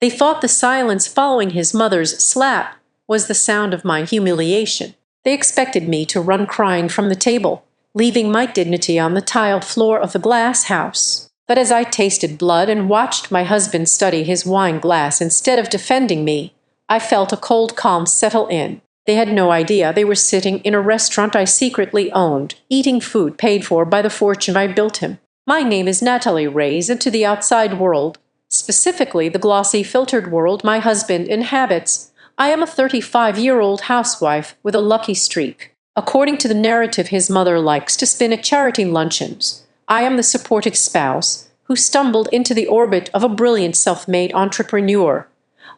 They thought the silence following his mother's slap was the sound of my humiliation. They expected me to run crying from the table, leaving my dignity on the tiled floor of the glass house. But as I tasted blood and watched my husband study his wine glass instead of defending me, I felt a cold calm settle in. They had no idea they were sitting in a restaurant I secretly owned, eating food paid for by the fortune I built him. My name is Natalie Reyes, and to the outside world, specifically the glossy filtered world my husband inhabits, I am a 35-year-old housewife with a lucky streak. According to the narrative his mother likes to spin at charity luncheons, I am the supportive spouse who stumbled into the orbit of a brilliant self-made entrepreneur,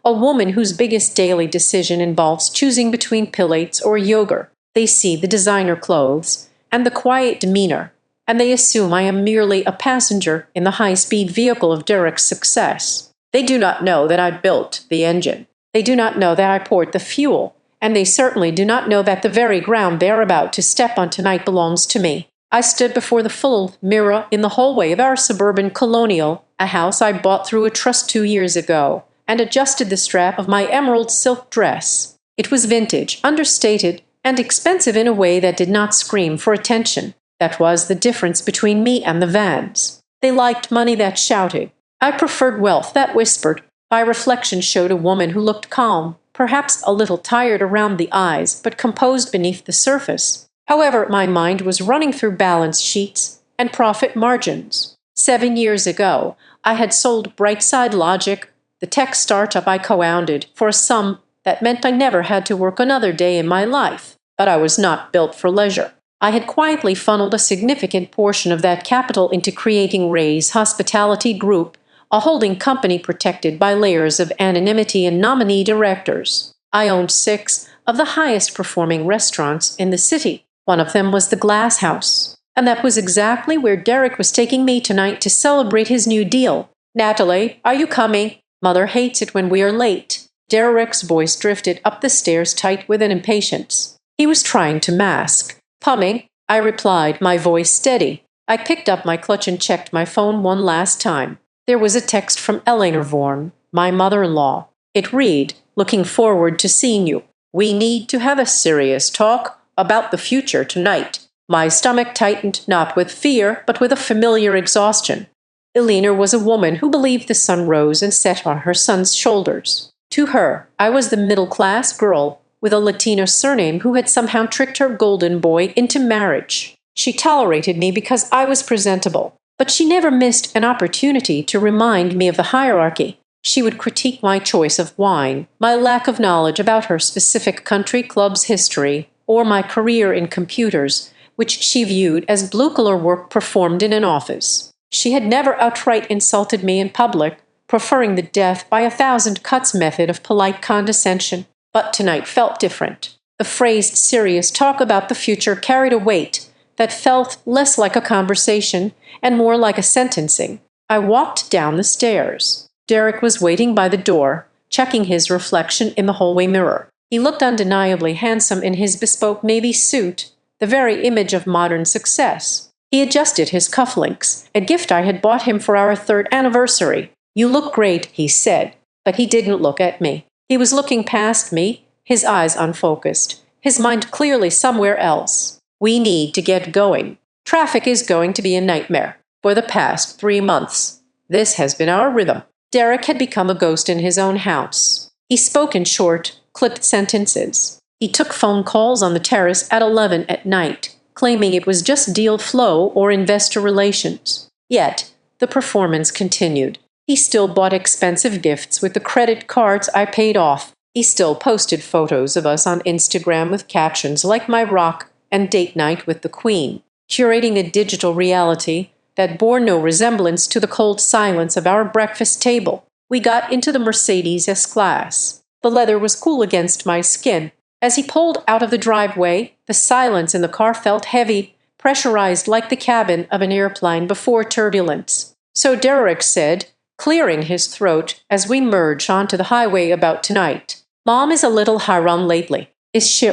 a woman whose biggest daily decision involves choosing between Pilates or yoga. They see the designer clothes and the quiet demeanor, and they assume I am merely a passenger in the high-speed vehicle of Derek's success. They do not know that I built the engine. They do not know that I poured the fuel, and they certainly do not know that the very ground they are about to step on tonight belongs to me. I stood before the full mirror in the hallway of our suburban colonial, a house I bought through a trust 2 years ago, and adjusted the strap of my emerald silk dress. It was vintage, understated, and expensive in a way that did not scream for attention. That was the difference between me and the Vans. They liked money that shouted. I preferred wealth that whispered. My reflection showed a woman who looked calm, perhaps a little tired around the eyes, but composed beneath the surface. However, my mind was running through balance sheets and profit margins. 7 years ago, I had sold Brightside Logic, the tech startup I co-founded, for a sum that meant I never had to work another day in my life. But I was not built for leisure. I had quietly funneled a significant portion of that capital into creating Ray's Hospitality Group, a holding company protected by layers of anonymity and nominee directors. I owned 6 of the highest-performing restaurants in the city. One of them was the Glass House. And that was exactly where Derek was taking me tonight to celebrate his new deal. "Natalie, are you coming? Mother hates it when we are late." Derek's voice drifted up the stairs tight with an impatience. He was trying to mask. "Coming," I replied, my voice steady. I picked up my clutch and checked my phone one last time. There was a text from Eleanor Vaughan, my mother-in-law. It read, "Looking forward to seeing you. We need to have a serious talk about the future tonight." My stomach tightened, not with fear, but with a familiar exhaustion. Eleanor was a woman who believed the sun rose and set on her son's shoulders. To her, I was the middle-class girl with a Latino surname who had somehow tricked her golden boy into marriage. She tolerated me because I was presentable, but she never missed an opportunity to remind me of the hierarchy. She would critique my choice of wine, my lack of knowledge about her specific country club's history, or my career in computers, which she viewed as blue-collar work performed in an office. She had never outright insulted me in public, preferring the death by 1,000 cuts method of polite condescension. But tonight felt different. The phrased serious talk about the future carried a weight that felt less like a conversation and more like a sentencing. I walked down the stairs. Derek was waiting by the door, checking his reflection in the hallway mirror. He looked undeniably handsome in his bespoke navy suit, the very image of modern success. He adjusted his cufflinks, a gift I had bought him for our 3rd anniversary. "You look great," he said, but he didn't look at me. He was looking past me, his eyes unfocused, his mind clearly somewhere else. "We need to get going. Traffic is going to be a nightmare. For the past 3 months, this has been our rhythm." Derek had become a ghost in his own house. He spoke in short, clipped sentences. He took phone calls on the terrace at 11 at night, claiming it was just deal flow or investor relations. Yet, the performance continued. He still bought expensive gifts with the credit cards I paid off. He still posted photos of us on Instagram with captions like "My Rock" and "Date Night with the Queen," curating a digital reality that bore no resemblance to the cold silence of our breakfast table. We got into the Mercedes S-Class. The leather was cool against my skin. As he pulled out of the driveway, the silence in the car felt heavy, pressurized like the cabin of an airplane before turbulence. "So Derek said," clearing his throat as we merged onto the highway about tonight, "Mom is a little haram lately. Is she?"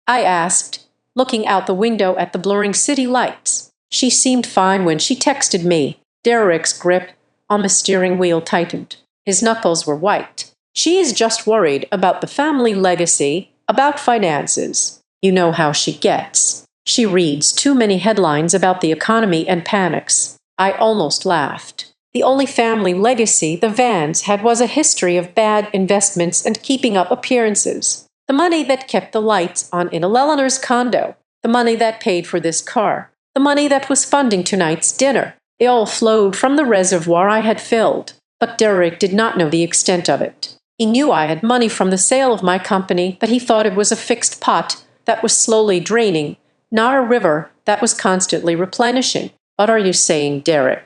I asked, looking out the window at the blurring city lights. "She seemed fine when she texted me." Derek's grip on the steering wheel tightened. His knuckles were white. "She is just worried about the family legacy, about finances. You know how she gets. She reads too many headlines about the economy and panics." I almost laughed. The only family legacy the Vans had was a history of bad investments and keeping up appearances. The money that kept the lights on in Eleanor's condo, the money that paid for this car, the money that was funding tonight's dinner. They all flowed from the reservoir I had filled. But Derek did not know the extent of it. He knew I had money from the sale of my company, but he thought it was a fixed pot that was slowly draining, not a river that was constantly replenishing. "What are you saying, Derek?"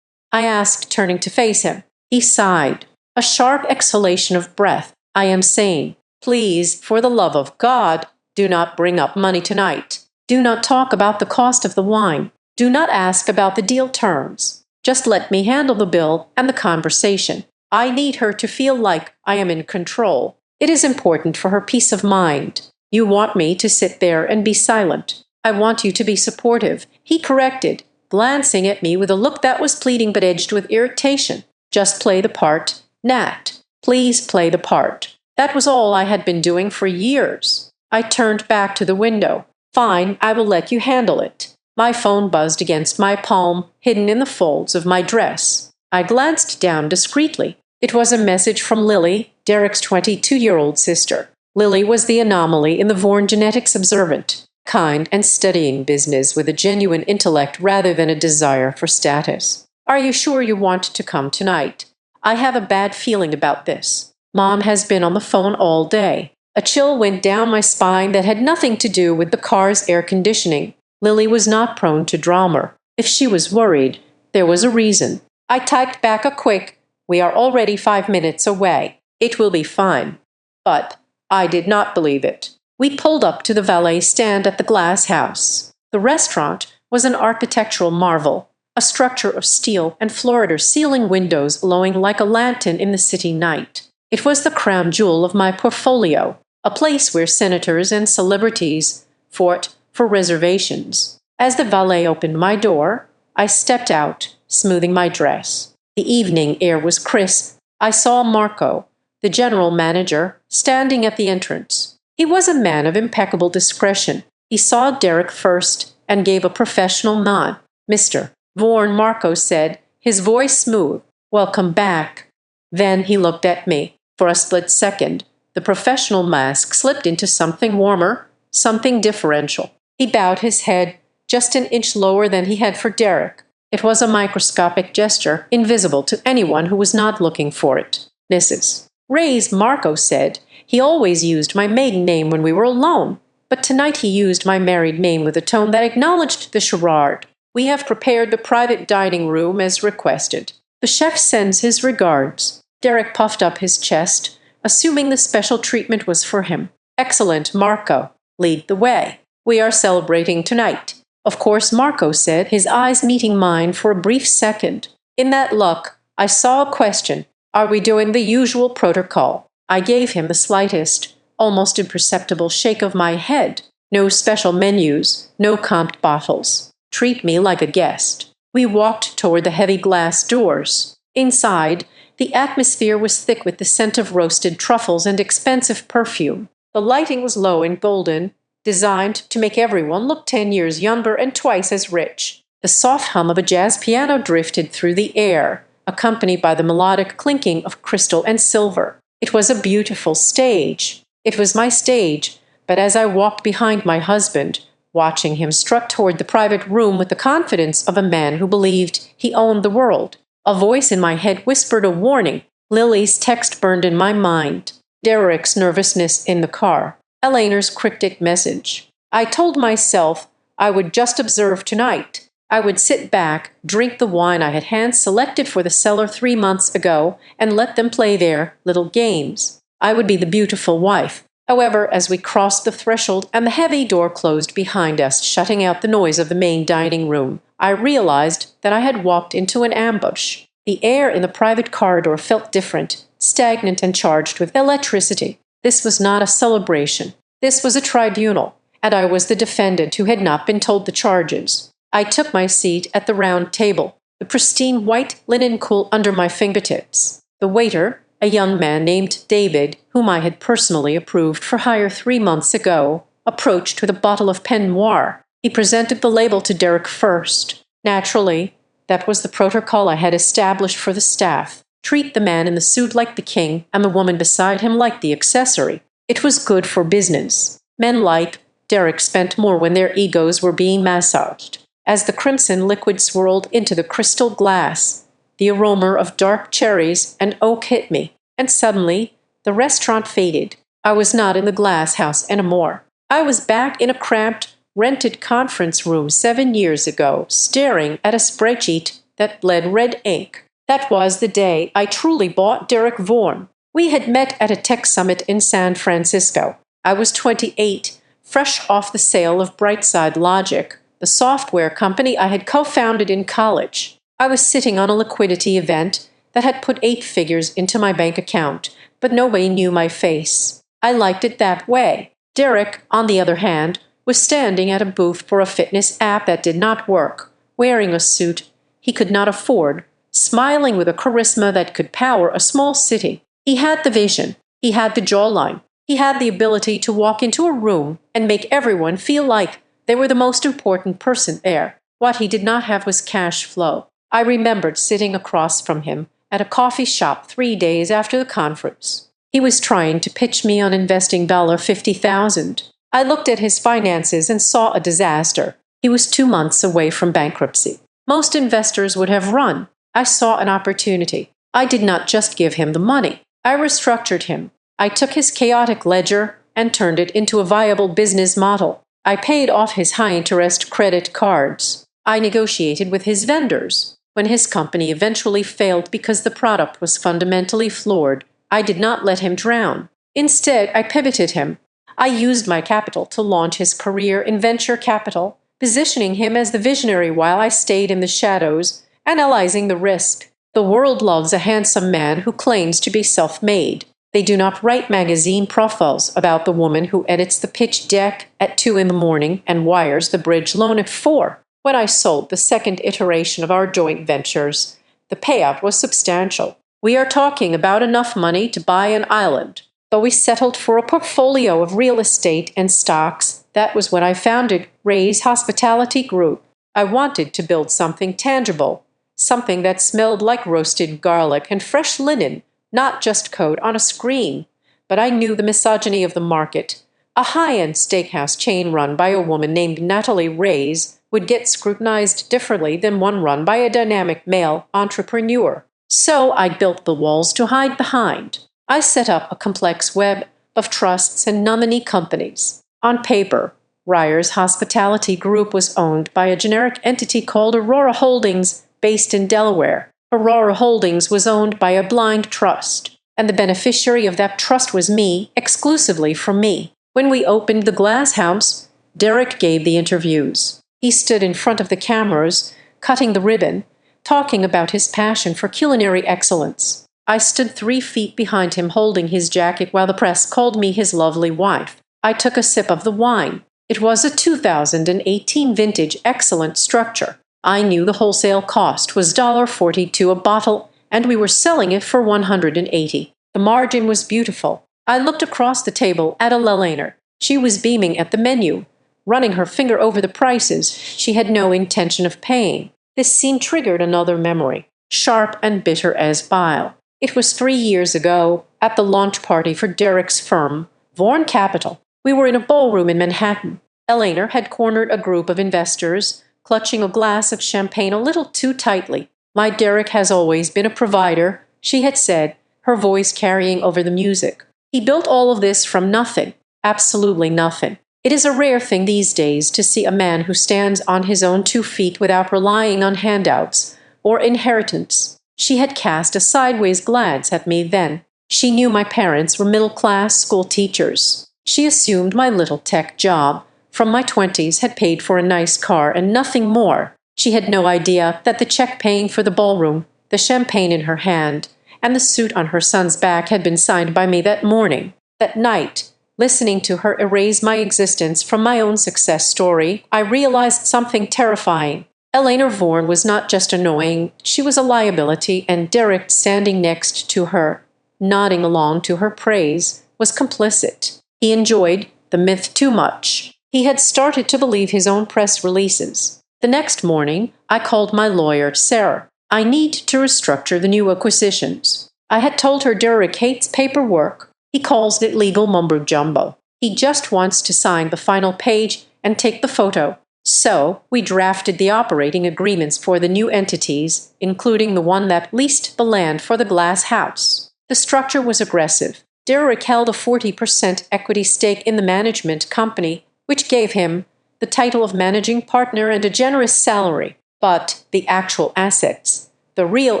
I asked, turning to face him. He sighed, a sharp exhalation of breath. "I am saying, please, for the love of God, do not bring up money tonight. Do not talk about the cost of the wine. Do not ask about the deal terms. Just let me handle the bill and the conversation. I need her to feel like I am in control. It is important for her peace of mind. You want me to sit there and be silent. I want you to be supportive," he corrected, glancing at me with a look that was pleading but edged with irritation. "Just play the part, Nat. Please play the part." That was all I had been doing for years. I turned back to the window. "Fine, I will let you handle it." My phone buzzed against my palm, hidden in the folds of my dress. I glanced down discreetly. It was a message from Lily, Derek's 22-year-old sister. Lily was the anomaly in the Vaughan genetics observant, kind and studying business with a genuine intellect rather than a desire for status. "Are you sure you want to come tonight? I have a bad feeling about this. Mom has been on the phone all day." A chill went down my spine that had nothing to do with the car's air conditioning. Lily was not prone to drama. If she was worried, there was a reason. I typed back a quick, "We are already 5 minutes away. It will be fine." But I did not believe it. We pulled up to the valet stand at the glass house. The restaurant was an architectural marvel, a structure of steel and floor-to-ceiling windows glowing like a lantern in the city night. It was the crown jewel of my portfolio, a place where senators and celebrities fought for reservations. As the valet opened my door, I stepped out, smoothing my dress. The evening air was crisp. I saw Marco, the general manager, standing at the entrance. He was a man of impeccable discretion. He saw Derek first and gave a professional nod. "Mr. Vaughan," Marco said, his voice smooth. "Welcome back." Then he looked at me. For a split second, the professional mask slipped into something warmer, something differential. He bowed his head just an inch lower than he had for Derek. It was a microscopic gesture, invisible to anyone who was not looking for it. "Mrs. Reyes," Marco said. He always used my maiden name when we were alone, but tonight he used my married name with a tone that acknowledged the charade. "We have prepared the private dining room as requested. The chef sends his regards." Derek puffed up his chest, assuming the special treatment was for him. "Excellent, Marco. Lead the way. We are celebrating tonight." "Of course," Marco said, his eyes meeting mine for a brief second. In that look, I saw a question. "Are we doing the usual protocol?" I gave him the slightest, almost imperceptible shake of my head. "No special menus, no comped bottles. Treat me like a guest." We walked toward the heavy glass doors. Inside, the atmosphere was thick with the scent of roasted truffles and expensive perfume. The lighting was low and golden, designed to make everyone look 10 years younger and twice as rich. The soft hum of a jazz piano drifted through the air, accompanied by the melodic clinking of crystal and silver. It was a beautiful stage. It was my stage, but as I walked behind my husband, watching him strut toward the private room with the confidence of a man who believed he owned the world, a voice in my head whispered a warning. Lily's text burned in my mind. Derek's nervousness in the car. Eleanor's cryptic message. I told myself I would just observe tonight. I would sit back, drink the wine I had hand-selected for the cellar 3 months ago, and let them play their little games. I would be the beautiful wife. However, as we crossed the threshold and the heavy door closed behind us, shutting out the noise of the main dining room, I realized that I had walked into an ambush. The air in the private corridor felt different, stagnant and charged with electricity. This was not a celebration. This was a tribunal, and I was the defendant who had not been told the charges. I took my seat at the round table, the pristine white linen cool under my fingertips. The waiter, A young man named David, whom I had personally approved for hire 3 months ago, approached with a bottle of Pen Noir. He presented the label to Derek first. Naturally, that was the protocol I had established for the staff. Treat the man in the suit like the king and the woman beside him like the accessory. It was good for business. Men like Derek spent more when their egos were being massaged. As the crimson liquid swirled into the crystal glass, the aroma of dark cherries and oak hit me, and suddenly the restaurant faded. I was not in the glass house anymore. I was back in a cramped, rented conference room 7 years ago, staring at a spreadsheet that bled red ink. That was the day I truly bought Derek Vaughan. We had met at a tech summit in San Francisco. I was 28, fresh off the sale of Brightside Logic, the software company I had co-founded in college. I was sitting on a liquidity event that had put 8 figures into my bank account, but nobody knew my face. I liked it that way. Derek, on the other hand, was standing at a booth for a fitness app that did not work, wearing a suit he could not afford, smiling with a charisma that could power a small city. He had the vision. He had the jawline. He had the ability to walk into a room and make everyone feel like they were the most important person there. What he did not have was cash flow. I remembered sitting across from him at a coffee shop 3 days after the conference. He was trying to pitch me on investing $50,000. I looked at his finances and saw a disaster. He was 2 months away from bankruptcy. Most investors would have run. I saw an opportunity. I did not just give him the money. I restructured him. I took his chaotic ledger and turned it into a viable business model. I paid off his high-interest credit cards. I negotiated with his vendors. When his company eventually failed because the product was fundamentally flawed, I did not let him drown. Instead, I pivoted him. I used my capital to launch his career in venture capital, positioning him as the visionary while I stayed in the shadows, analyzing the risk. The world loves a handsome man who claims to be self-made. They do not write magazine profiles about the woman who edits the pitch deck at 2 in the morning and wires the bridge loan at 4. When I sold the second iteration of our joint ventures, the payout was substantial. We are talking about enough money to buy an island. Though we settled for a portfolio of real estate and stocks, that was when I founded Ray's Hospitality Group. I wanted to build something tangible, something that smelled like roasted garlic and fresh linen, not just code on a screen. But I knew the misogyny of the market. A high-end steakhouse chain run by a woman named Natalie Reyes would get scrutinized differently than one run by a dynamic male entrepreneur. So I built the walls to hide behind. I set up a complex web of trusts and nominee companies. On paper, Ray's Hospitality Group was owned by a generic entity called Aurora Holdings, based in Delaware. Aurora Holdings was owned by a blind trust, and the beneficiary of that trust was me, exclusively for me. When we opened the glass house, Derek gave the interviews. He stood in front of the cameras, cutting the ribbon, talking about his passion for culinary excellence. I stood 3 feet behind him holding his jacket while the press called me his lovely wife. I took a sip of the wine. It was a 2018 vintage excellent structure. I knew the wholesale cost was $42 a bottle, and we were selling it for $180. The margin was beautiful. I looked across the table at Eleanor. She was beaming at the menu, running her finger over the prices she had no intention of paying. This scene triggered another memory, sharp and bitter as bile. It was 3 years ago, at the launch party for Derek's firm, Vaughan Capital. We were in a ballroom in Manhattan. Eleanor had cornered a group of investors, clutching a glass of champagne a little too tightly. My Derek has always been a provider, she had said, her voice carrying over the music. He built all of this from nothing, absolutely nothing. It is a rare thing these days to see a man who stands on his own 2 feet without relying on handouts or inheritance. She had cast a sideways glance at me then. She knew my parents were middle-class school teachers. She assumed my little tech job from my 20s had paid for a nice car and nothing more. She had no idea that the check paying for the ballroom, the champagne in her hand, and the suit on her son's back had been signed by me that morning. That night, listening to her erase my existence from my own success story, I realized something terrifying. Eleanor Vaughan was not just annoying, she was a liability, and Derek, standing next to her, nodding along to her praise, was complicit. He enjoyed the myth too much. He had started to believe his own press releases. The next morning, I called my lawyer, Sarah. I need to restructure the new acquisitions. I had told her Derek hates paperwork. He calls it legal mumbo-jumbo. He just wants to sign the final page and take the photo. So, we drafted the operating agreements for the new entities, including the one that leased the land for the glass house. The structure was aggressive. Derek held a 40% equity stake in the management company, which gave him the title of managing partner and a generous salary. But the actual assets, the real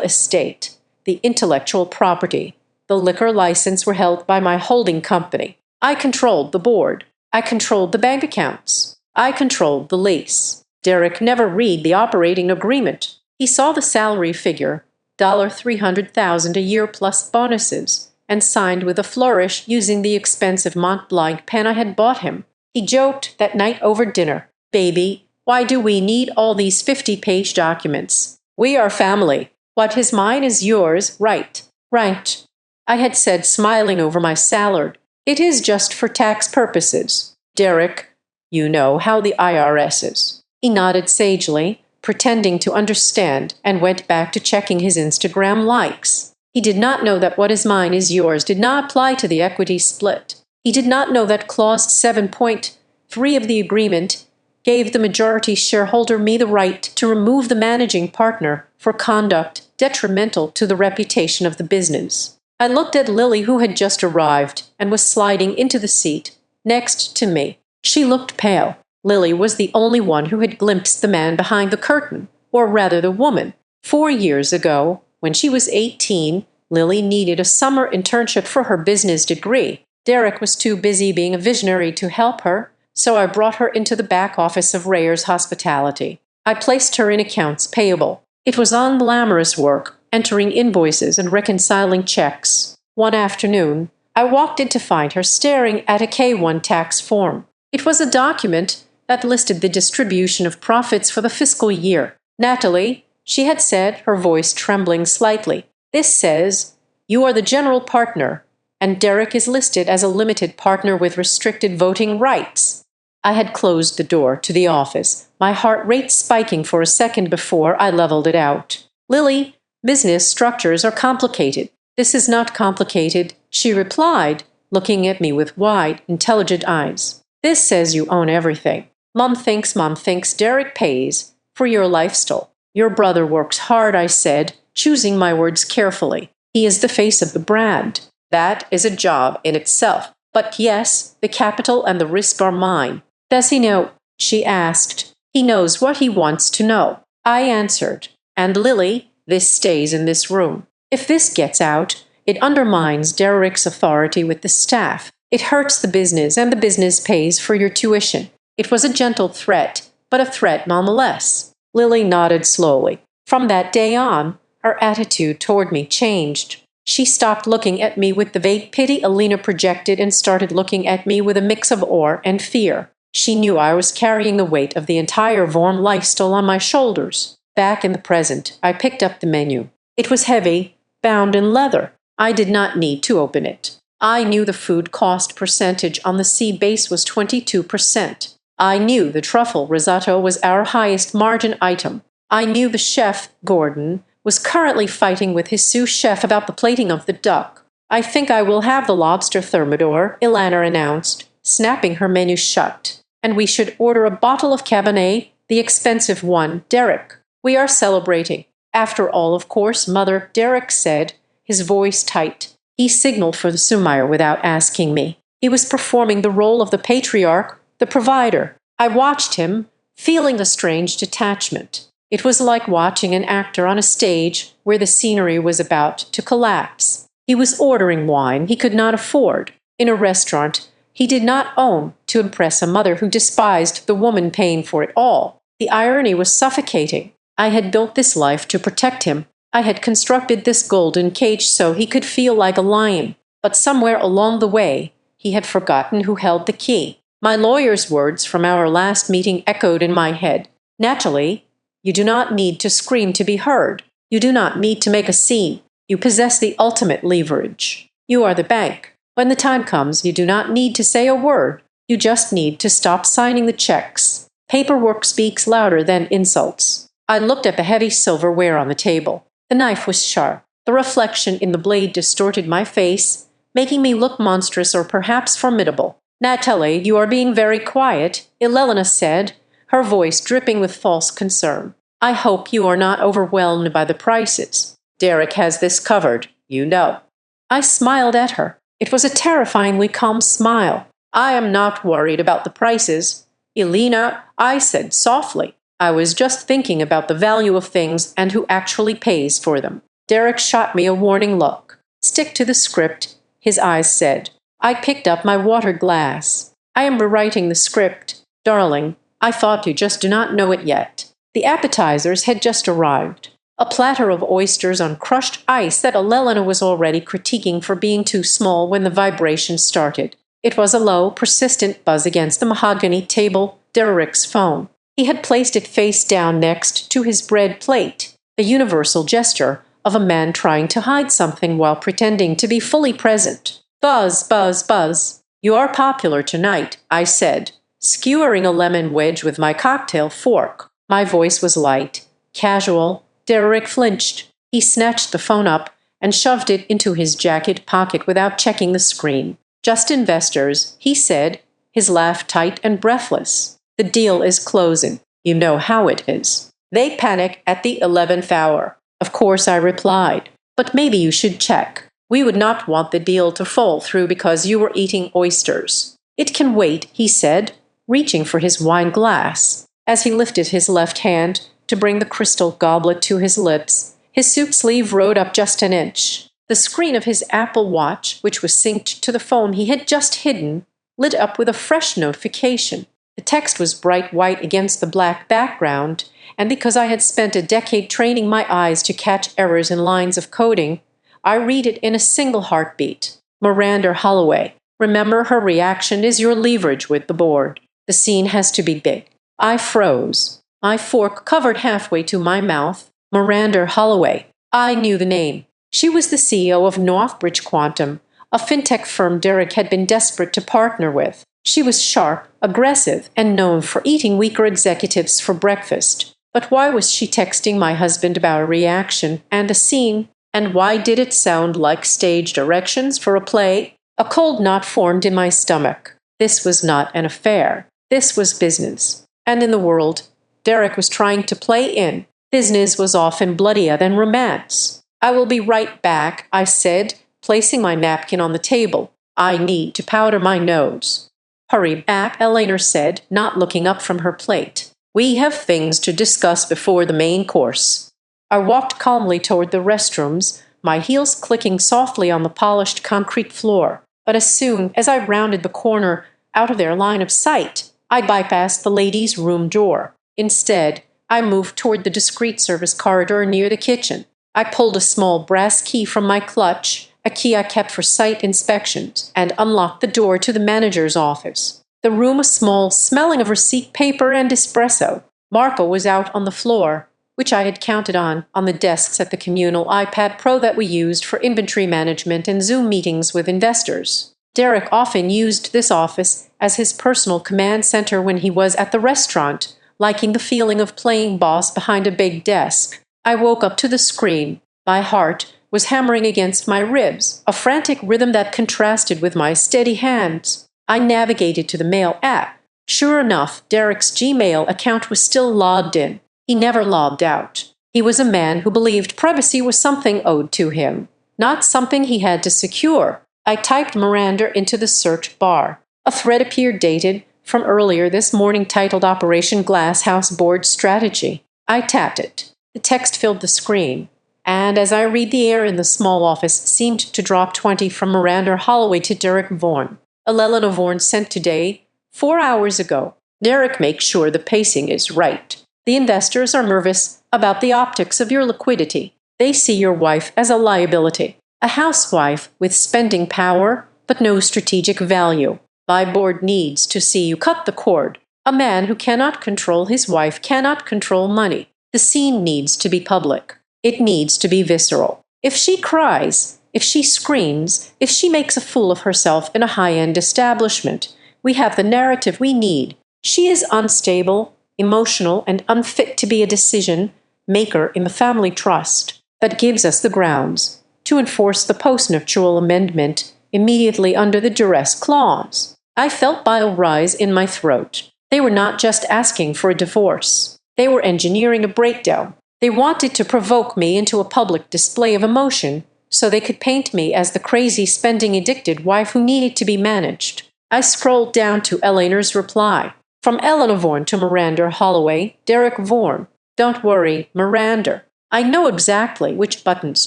estate, the intellectual property, the liquor license were held by my holding company. I controlled the board. I controlled the bank accounts. I controlled the lease. Derek never read the operating agreement. He saw the salary figure, $300,000 a year plus bonuses, and signed with a flourish using the expensive Mont Blanc pen I had bought him. He joked that night over dinner, "Baby, why do we need all these 50-page documents? We are family. What is mine is yours, right?" "Right," I had said, smiling over my salad. "It is just for tax purposes. Derek, you know how the IRS is." He nodded sagely, pretending to understand, and went back to checking his Instagram likes. He did not know that what is mine is yours did not apply to the equity split. He did not know that Clause 7.3 of the agreement gave the majority shareholder me the right to remove the managing partner for conduct detrimental to the reputation of the business. I looked at Lily, who had just arrived and was sliding into the seat next to me. She looked pale. Lily was the only one who had glimpsed the man behind the curtain, or rather the woman. 4 years ago, when she was 18, Lily needed a summer internship for her business degree. Derek was too busy being a visionary to help her, so I brought her into the back office of Rayer's Hospitality. I placed her in accounts payable. It was unglamorous work, entering invoices and reconciling checks. One afternoon, I walked in to find her staring at a K-1 tax form. It was a document that listed the distribution of profits for the fiscal year. "Natalie," she had said, her voice trembling slightly, "this says you are the general partner, and Derek is listed as a limited partner with restricted voting rights." I had closed the door to the office, my heart rate spiking for a second before I leveled it out. "Lily, business structures are complicated." "This is not complicated," she replied, looking at me with wide, intelligent eyes. "This says you own everything. Mom thinks Derek pays for your lifestyle. Your brother works hard," I said, choosing my words carefully. "He is the face of the brand. That is a job in itself. But yes, the capital and the risk are mine." "Does he know?" she asked. "He knows what he wants to know," I answered. "And Lily, this stays in this room. If this gets out, it undermines Derek's authority with the staff. It hurts the business, and the business pays for your tuition." It was a gentle threat, but a threat nonetheless. Lily nodded slowly. From that day on, her attitude toward me changed. She stopped looking at me with the vague pity Alina projected and started looking at me with a mix of awe and fear. She knew I was carrying the weight of the entire Vorm lifestyle on my shoulders. Back in the present, I picked up the menu. It was heavy, bound in leather. I did not need to open it. I knew the food cost percentage on the C base was 22%. I knew the truffle risotto was our highest margin item. I knew the chef, Gordon, was currently fighting with his sous chef about the plating of the duck. "I think I will have the lobster thermidor," Ilana announced, snapping her menu shut. "And we should order a bottle of Cabernet, the expensive one, Derek. We are celebrating. After all, of course, Mother," Derek said, his voice tight. He signaled for the Sumayer without asking me. He was performing the role of the patriarch, the provider. I watched him, feeling a strange detachment. It was like watching an actor on a stage where the scenery was about to collapse. He was ordering wine he could not afford. In a restaurant he did not own to impress a mother who despised the woman paying for it all. The irony was suffocating. I had built this life to protect him. I had constructed this golden cage so he could feel like a lion. But somewhere along the way, he had forgotten who held the key. My lawyer's words from our last meeting echoed in my head. "Natalie, you do not need to scream to be heard. You do not need to make a scene. You possess the ultimate leverage." You are the bank. When the time comes, you do not need to say a word. You just need to stop signing the checks. Paperwork speaks louder than insults. I looked at the heavy silverware on the table. The knife was sharp. The reflection in the blade distorted my face, making me look monstrous or perhaps formidable. Natalie, you are being very quiet, Elena said, her voice dripping with false concern. I hope you are not overwhelmed by the prices. Derek has this covered, you know. I smiled at her. It was a terrifyingly calm smile. I am not worried about the prices. Elena, I said softly. I was just thinking about the value of things and who actually pays for them. Derek shot me a warning look. Stick to the script, his eyes said. I picked up my water glass. I am rewriting the script. Darling, I thought you just do not know it yet. The appetizers had just arrived. A platter of oysters on crushed ice that Elena was already critiquing for being too small when the vibration started. It was a low, persistent buzz against the mahogany table, Derek's phone. He had placed it face down next to his bread plate, a universal gesture of a man trying to hide something while pretending to be fully present. Buzz, buzz, buzz. You are popular tonight, I said, skewering a lemon wedge with my cocktail fork. My voice was light, casual. Derek flinched. He snatched the phone up and shoved it into his jacket pocket without checking the screen. Just investors, he said, his laugh tight and breathless. The deal is closing. You know how it is. They panic at the 11th hour. Of course, I replied. But maybe you should check. We would not want the deal to fall through because you were eating oysters. It can wait, he said, reaching for his wine glass. As he lifted his left hand to bring the crystal goblet to his lips, his suit sleeve rode up just an inch. The screen of his Apple Watch, which was synced to the phone he had just hidden, lit up with a fresh notification. The text was bright white against the black background, and because I had spent a decade training my eyes to catch errors in lines of coding, I read it in a single heartbeat. Miranda Holloway. Remember, her reaction is your leverage with the board. The scene has to be big. I froze. My fork covered halfway to my mouth. Miranda Holloway. I knew the name. She was the CEO of Northbridge Quantum, a fintech firm Derek had been desperate to partner with. She was sharp, aggressive, and known for eating weaker executives for breakfast. But why was she texting my husband about a reaction and a scene? And why did it sound like stage directions for a play? A cold knot formed in my stomach. This was not an affair. This was business. And in the world Derek was trying to play in, business was often bloodier than romance. I will be right back, I said, placing my napkin on the table. I need to powder my nose. Hurry back, Elena said, not looking up from her plate. We have things to discuss before the main course. I walked calmly toward the restrooms, my heels clicking softly on the polished concrete floor. But as soon as I rounded the corner out of their line of sight, I bypassed the ladies' room door. Instead, I moved toward the discreet service corridor near the kitchen. I pulled a small brass key from my clutch, a key I kept for site inspections, and unlocked the door to the manager's office. The room was small, smelling of receipt paper and espresso. Marco was out on the floor, which I had counted on the desks at the communal iPad Pro that we used for inventory management and Zoom meetings with investors. Derek often used this office as his personal command center when he was at the restaurant, liking the feeling of playing boss behind a big desk. I woke up to the screen. My heart was hammering against my ribs, a frantic rhythm that contrasted with my steady hands. I navigated to the mail app. Sure enough, Derek's Gmail account was still logged in. He never logged out. He was a man who believed privacy was something owed to him, not something he had to secure. I typed Miranda into the search bar. A thread appeared dated from earlier this morning titled Operation Glasshouse Board Strategy. I tapped it. The text filled the screen. And as I read, the air in the small office seemed to drop 20 from Miranda Holloway to Derek Vaughan. Elena Vaughan sent today, 4 hours ago. Derek, make sure the pacing is right. The investors are nervous about the optics of your liquidity. They see your wife as a liability, a housewife with spending power but no strategic value. My board needs to see you cut the cord. A man who cannot control his wife cannot control money. The scene needs to be public. It needs to be visceral. If she cries, If she screams, if she makes a fool of herself in a high-end establishment, we have the narrative we need. She is unstable, emotional, and unfit to be a decision maker in the family trust. That gives us the grounds to enforce the postnuptial amendment immediately under the duress clause. I felt bile rise in my throat. They were not just asking for a divorce. They were engineering a breakdown. They wanted to provoke me into a public display of emotion so they could paint me as the crazy, spending-addicted wife who needed to be managed. I scrolled down to Eleanor's reply. From Eleanor Vaughan to Miranda Holloway, Derek Vaughan. Don't worry, Miranda. I know exactly which buttons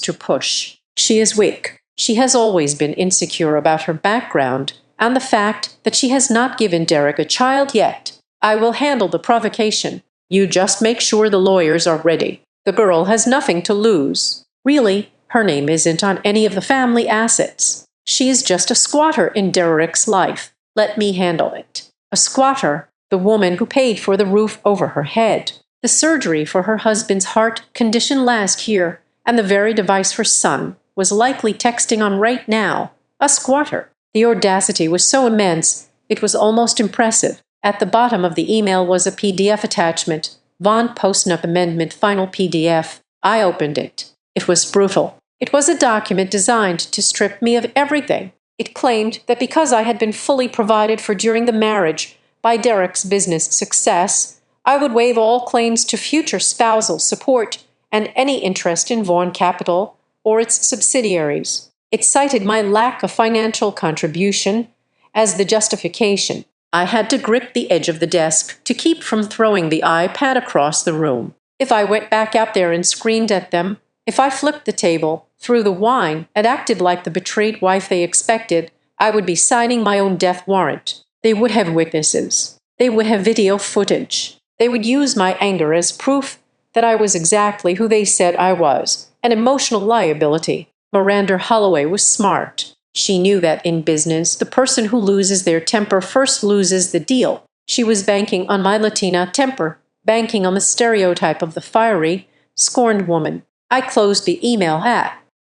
to push. She is weak. She has always been insecure about her background and the fact that she has not given Derek a child yet. I will handle the provocation. You just make sure the lawyers are ready. The girl has nothing to lose. Really, her name isn't on any of the family assets. She is just a squatter in Derek's life. Let me handle it. A squatter, the woman who paid for the roof over her head, the surgery for her husband's heart condition last year, and the very device her son was likely texting on right now. A squatter. The audacity was so immense, it was almost impressive. At the bottom of the email was a PDF attachment. Vaughan Postnup Amendment Final PDF. I opened it. It was brutal. It was a document designed to strip me of everything. It claimed that because I had been fully provided for during the marriage by Derek's business success, I would waive all claims to future spousal support and any interest in Vaughan Capital or its subsidiaries. It cited my lack of financial contribution as the justification. I had to grip the edge of the desk to keep from throwing the iPad across the room. If I went back out there and screamed at them, if I flipped the table, threw the wine, and acted like the betrayed wife they expected, I would be signing my own death warrant. They would have witnesses. They would have video footage. They would use my anger as proof that I was exactly who they said I was, an emotional liability. Miranda Holloway was smart. She knew that in business, the person who loses their temper first loses the deal. She was banking on my Latina temper, banking on the stereotype of the fiery, scorned woman. I closed the email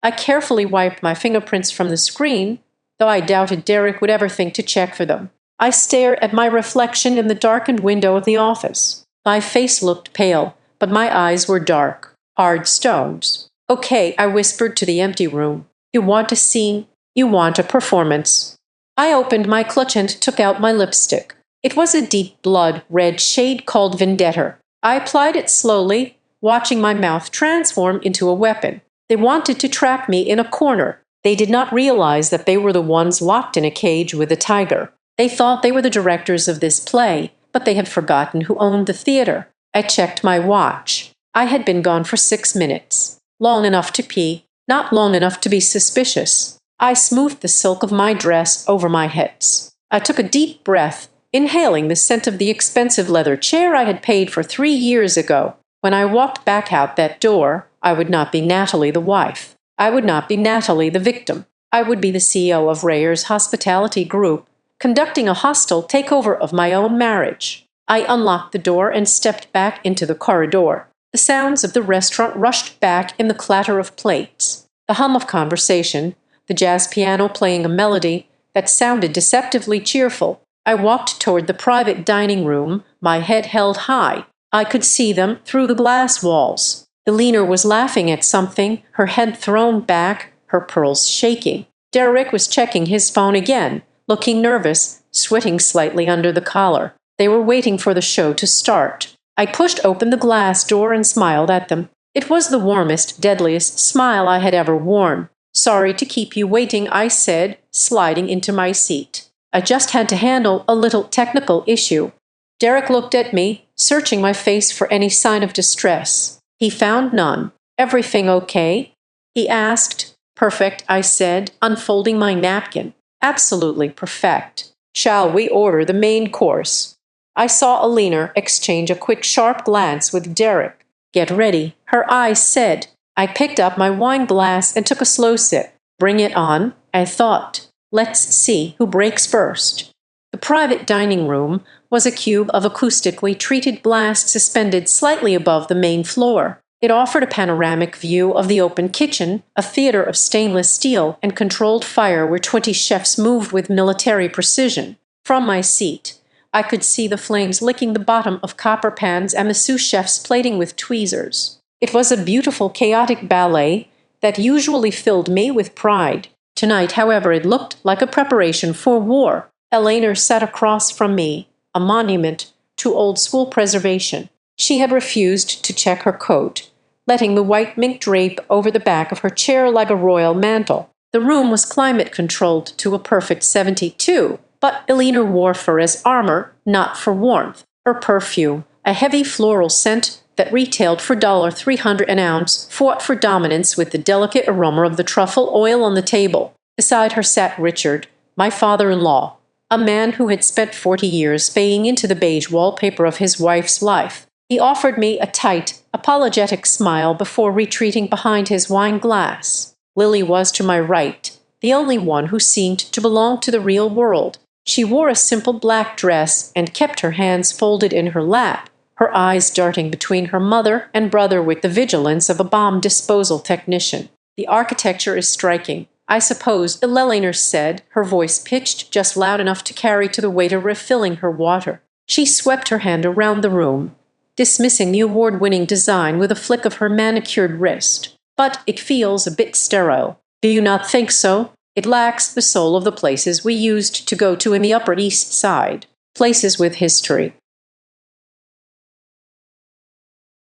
I carefully wiped my fingerprints from the screen, though I doubted Derek would ever think to check for them. I stared at my reflection in the darkened window of the office. My face looked pale, but my eyes were dark, hard stones. Okay, I whispered to the empty room. You want a scene? You want a performance. I opened my clutch and took out my lipstick. It was a deep blood red shade called Vendetta. I applied it slowly, watching my mouth transform into a weapon. They wanted to trap me in a corner. They did not realize that they were the ones locked in a cage with a tiger. They thought they were the directors of this play, but they had forgotten who owned the theater. I checked my watch. I had been gone for 6 minutes. Long enough to pee, not long enough to be suspicious. I smoothed the silk of my dress over my hips. I took a deep breath, inhaling the scent of the expensive leather chair I had paid for 3 years ago. When I walked back out that door, I would not be Natalie the wife. I would not be Natalie the victim. I would be the CEO of Rayer's Hospitality Group, conducting a hostile takeover of my own marriage. I unlocked the door and stepped back into the corridor. The sounds of the restaurant rushed back in the clatter of plates, the hum of conversation, the jazz piano playing a melody that sounded deceptively cheerful. I walked toward the private dining room, my head held high. I could see them through the glass walls. The leaner was laughing at something, her head thrown back, her pearls shaking. Derek was checking his phone again, looking nervous, sweating slightly under the collar. They were waiting for the show to start. I pushed open the glass door and smiled at them. It was the warmest, deadliest smile I had ever worn. Sorry to keep you waiting, I said, sliding into my seat. I just had to handle a little technical issue. Derek looked at me, searching my face for any sign of distress. He found none. Everything okay? He asked. Perfect, I said, unfolding my napkin. Absolutely perfect. Shall we order the main course? I saw Alina exchange a quick, sharp glance with Derek. Get ready, her eyes said. I picked up my wine glass and took a slow sip. Bring it on, I thought. Let's see who breaks first. The private dining room was a cube of acoustically treated glass suspended slightly above the main floor. It offered a panoramic view of the open kitchen, a theater of stainless steel and controlled fire where 20 chefs moved with military precision. From my seat, I could see the flames licking the bottom of copper pans and the sous chefs plating with tweezers. It was a beautiful, chaotic ballet that usually filled me with pride. Tonight, however, it looked like a preparation for war. Eleanor sat across from me, a monument to old-school preservation. She had refused to check her coat, letting the white mink drape over the back of her chair like a royal mantle. The room was climate-controlled to a perfect 72, but Eleanor wore fur as armor, not for warmth. Her perfume, a heavy floral scent that retailed for $300 an ounce, fought for dominance with the delicate aroma of the truffle oil on the table. Beside her sat Richard, my father-in-law, a man who had spent 40 years fading into the beige wallpaper of his wife's life. He offered me a tight, apologetic smile before retreating behind his wine glass. Lily was to my right, the only one who seemed to belong to the real world. She wore a simple black dress and kept her hands folded in her lap, her eyes darting between her mother and brother with the vigilance of a bomb disposal technician. "The architecture is striking, I suppose," Eleanor said, her voice pitched just loud enough to carry to the waiter refilling her water. She swept her hand around the room, dismissing the award-winning design with a flick of her manicured wrist. "But it feels a bit sterile. Do you not think so? It lacks the soul of the places we used to go to in the Upper East Side, places with history."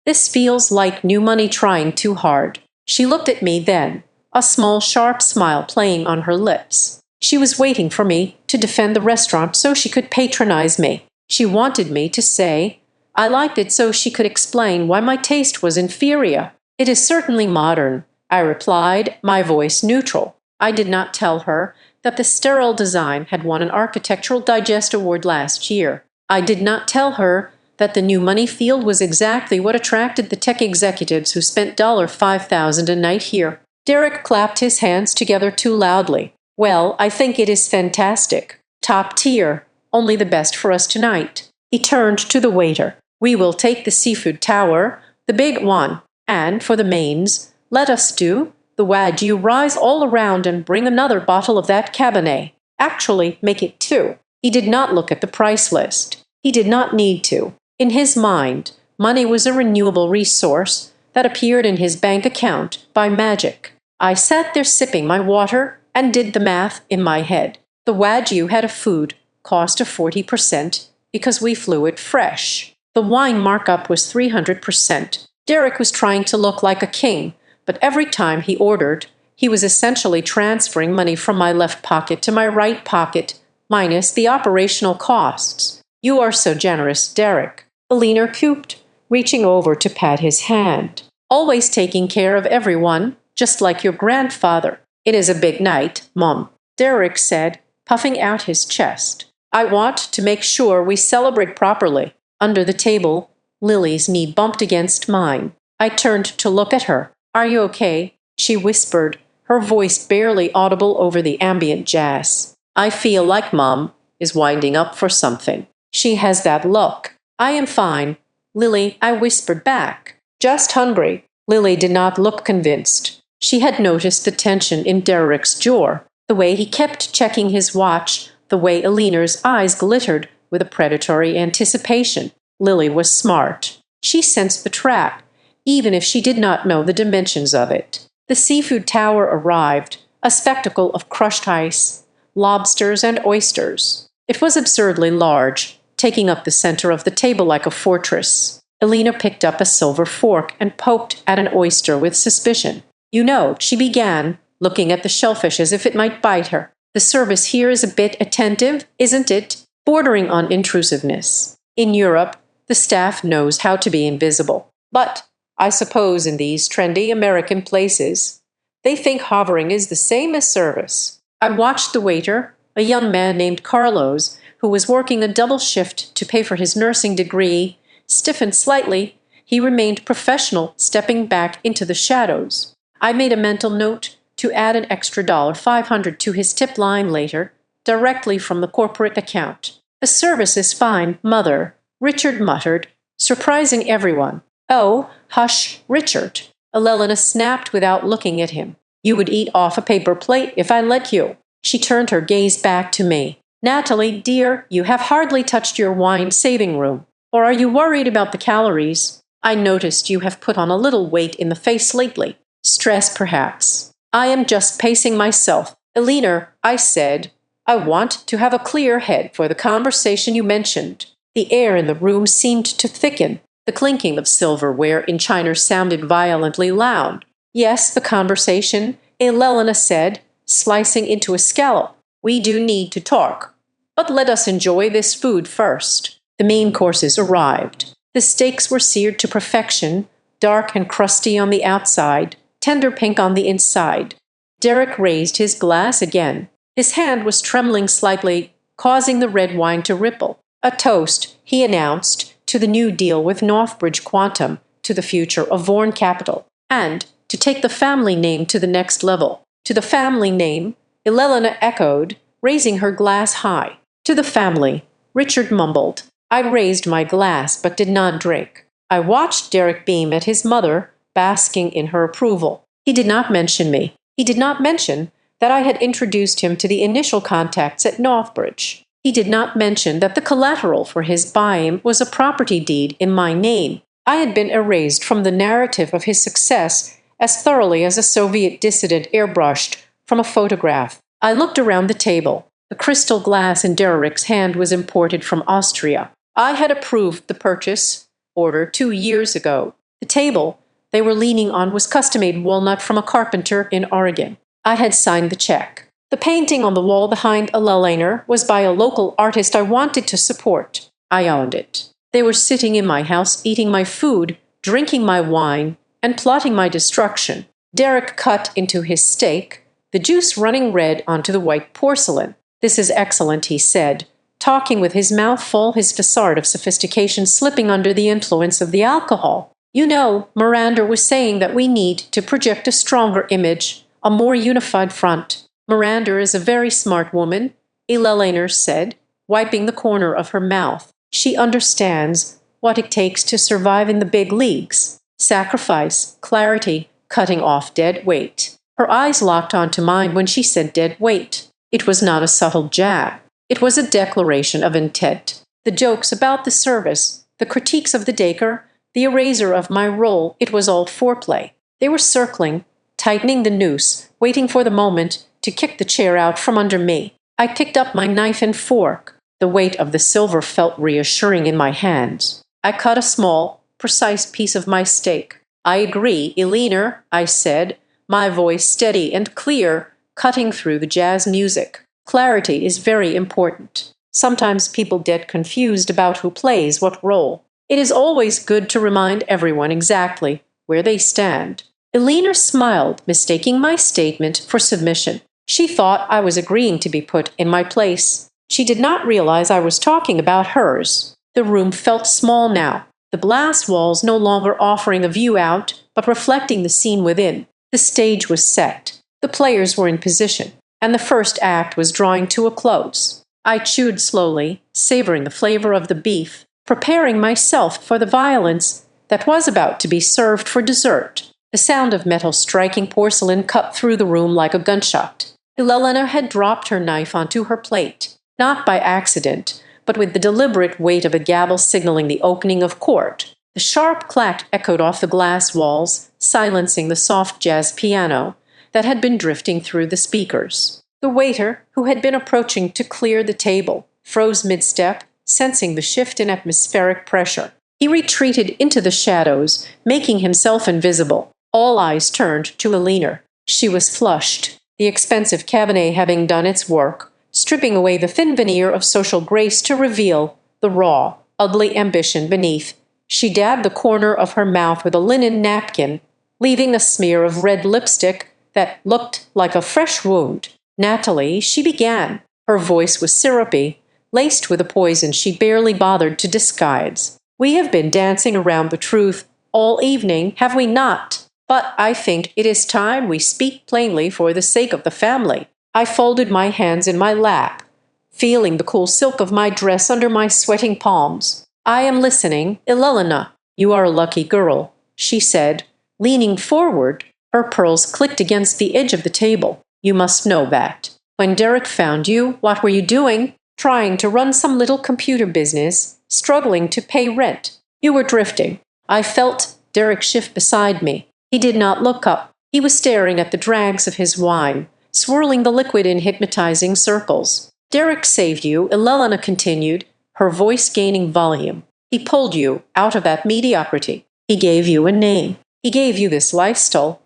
"This feels like new money trying too hard." She looked at me then, a small, sharp smile playing on her lips. She was waiting for me to defend the restaurant so she could patronize me. She wanted me to say I liked it so she could explain why my taste was inferior. "It is certainly modern," I replied, my voice neutral. I did not tell her that the sterile design had won an Architectural Digest award last year. I did not tell her that the new money field was exactly what attracted the tech executives who spent $5,000 a night here. Derek clapped his hands together too loudly. "Well, I think it is fantastic. Top tier. Only the best for us tonight." He turned to the waiter. "We will take the seafood tower, the big one, and for the mains, let us do the wagyu rise all around and bring another bottle of that Cabernet. Actually, make it 2. He did not look at the price list. He did not need to. In his mind, money was a renewable resource that appeared in his bank account by magic. I sat there sipping my water and did the math in my head. The wagyu had a food cost of 40% because we flew it fresh. The wine markup was 300%. Derek was trying to look like a king, but every time he ordered, he was essentially transferring money from my left pocket to my right pocket, minus the operational costs. "You are so generous, Derek," Eleanor cooped, reaching over to pat his hand. "Always taking care of everyone, just like your grandfather." "It is a big night, Mom," Derek said, puffing out his chest. "I want to make sure we celebrate properly." Under the table, Lily's knee bumped against mine. I turned to look at her. "Are you okay?" she whispered, her voice barely audible over the ambient jazz. "I feel like Mom is winding up for something. She has that look." "I am fine, Lily," I whispered back. "Just hungry." Lily did not look convinced. She had noticed the tension in Derek's jaw, the way he kept checking his watch, the way Eleanor's eyes glittered with a predatory anticipation. Lily was smart. She sensed the trap, even if she did not know the dimensions of it. The seafood tower arrived, a spectacle of crushed ice, lobsters and oysters. It was absurdly large, taking up the center of the table like a fortress. Eleanor picked up a silver fork and poked at an oyster with suspicion. "You know," she began, looking at the shellfish as if it might bite her, "the service here is a bit attentive, isn't it? Bordering on intrusiveness. In Europe, the staff knows how to be invisible. But I suppose in these trendy American places, they think hovering is the same as service." I watched the waiter, a young man named Carlos, who was working a double shift to pay for his nursing degree, stiffen slightly. He remained professional, stepping back into the shadows. I made a mental note to add an extra $500 to his tip line later, directly from the corporate account. "The service is fine, Mother," Richard muttered, surprising everyone. "Oh, hush, Richard," Elena snapped without looking at him. "You would eat off a paper plate if I let you." She turned her gaze back to me. "Natalie, dear, you have hardly touched your wine saving room. Or are you worried about the calories? I noticed you have put on a little weight in the face lately. Stress, perhaps." "I am just pacing myself, Elena," I said. "I want to have a clear head for the conversation you mentioned." The air in the room seemed to thicken. The clinking of silverware in china sounded violently loud. "Yes, the conversation," Elena said, slicing into a scallop. "We do need to talk. But let us enjoy this food first." The main courses arrived. The steaks were seared to perfection, dark and crusty on the outside, tender pink on the inside. Derek raised his glass again. His hand was trembling slightly, causing the red wine to ripple. "A toast," he announced, "to the new deal with Northbridge Quantum, to the future of Vaughan Capital, and to take the family name to the next level." "To the family name?" Elena echoed, raising her glass high. "To the family," Richard mumbled. I raised my glass but did not drink. I watched Derek beam at his mother, basking in her approval. He did not mention me. He did not mention that I had introduced him to the initial contacts at Northbridge. He did not mention that the collateral for his buying was a property deed in my name. I had been erased from the narrative of his success as thoroughly as a Soviet dissident airbrushed from a photograph. I looked around the table. The crystal glass in Derek's hand was imported from Austria. I had approved the purchase order 2 years ago. The table they were leaning on was custom-made walnut from a carpenter in Oregon. I had signed the check. The painting on the wall behind Elena was by a local artist I wanted to support. I owned it. They were sitting in my house, eating my food, drinking my wine, and plotting my destruction. Derek cut into his steak, the juice running red onto the white porcelain. "This is excellent," he said, talking with his mouth full, his facade of sophistication slipping under the influence of the alcohol. "You know, Miranda was saying that we need to project a stronger image, a more unified front." "Miranda is a very smart woman," Elena said, wiping the corner of her mouth. "She understands what it takes to survive in the big leagues. Sacrifice, clarity, cutting off dead weight." Her eyes locked onto mine when she said dead weight. It was not a subtle jab. It was a declaration of intent. The jokes about the service, the critiques of the Dacre, the eraser of my role, it was all foreplay. They were circling, tightening the noose, waiting for the moment to kick the chair out from under me. I picked up my knife and fork. The weight of the silver felt reassuring in my hands. I cut a small, precise piece of my steak. "I agree, Elena," I said, my voice steady and clear, cutting through the jazz music. "Clarity is very important. Sometimes people get confused about who plays what role. It is always good to remind everyone exactly where they stand." Elena smiled, mistaking my statement for submission. She thought I was agreeing to be put in my place. She did not realize I was talking about hers. The room felt small now, the glass walls no longer offering a view out, but reflecting the scene within. The stage was set. The players were in position, and the first act was drawing to a close. I chewed slowly, savoring the flavor of the beef, preparing myself for the violence that was about to be served for dessert. The sound of metal striking porcelain cut through the room like a gunshot. Elena had dropped her knife onto her plate, not by accident, but with the deliberate weight of a gavel signaling the opening of court. The sharp clack echoed off the glass walls, silencing the soft jazz piano that had been drifting through the speakers. The waiter, who had been approaching to clear the table, froze mid-step, sensing the shift in atmospheric pressure. He retreated into the shadows, making himself invisible. All eyes turned to Elena. She was flushed, the expensive cabinet having done its work, stripping away the thin veneer of social grace to reveal the raw, ugly ambition beneath. She dabbed the corner of her mouth with a linen napkin, leaving a smear of red lipstick that looked like a fresh wound. "Natalie," she began. Her voice was syrupy, laced with a poison she barely bothered to disguise. "We have been dancing around the truth all evening, have we not? But I think it is time we speak plainly for the sake of the family." I folded my hands in my lap, feeling the cool silk of my dress under my sweating palms. "I am listening, Elena." "You are a lucky girl," she said, leaning forward. Her pearls clicked against the edge of the table. "You must know that. When Derek found you, what were you doing? Trying to run some little computer business, struggling to pay rent. You were drifting." I felt Derek shift beside me. He did not look up. He was staring at the dregs of his wine, swirling the liquid in hypnotizing circles. "Derek saved you," Elena continued, her voice gaining volume. "He pulled you out of that mediocrity. He gave you a name. He gave you this lifestyle,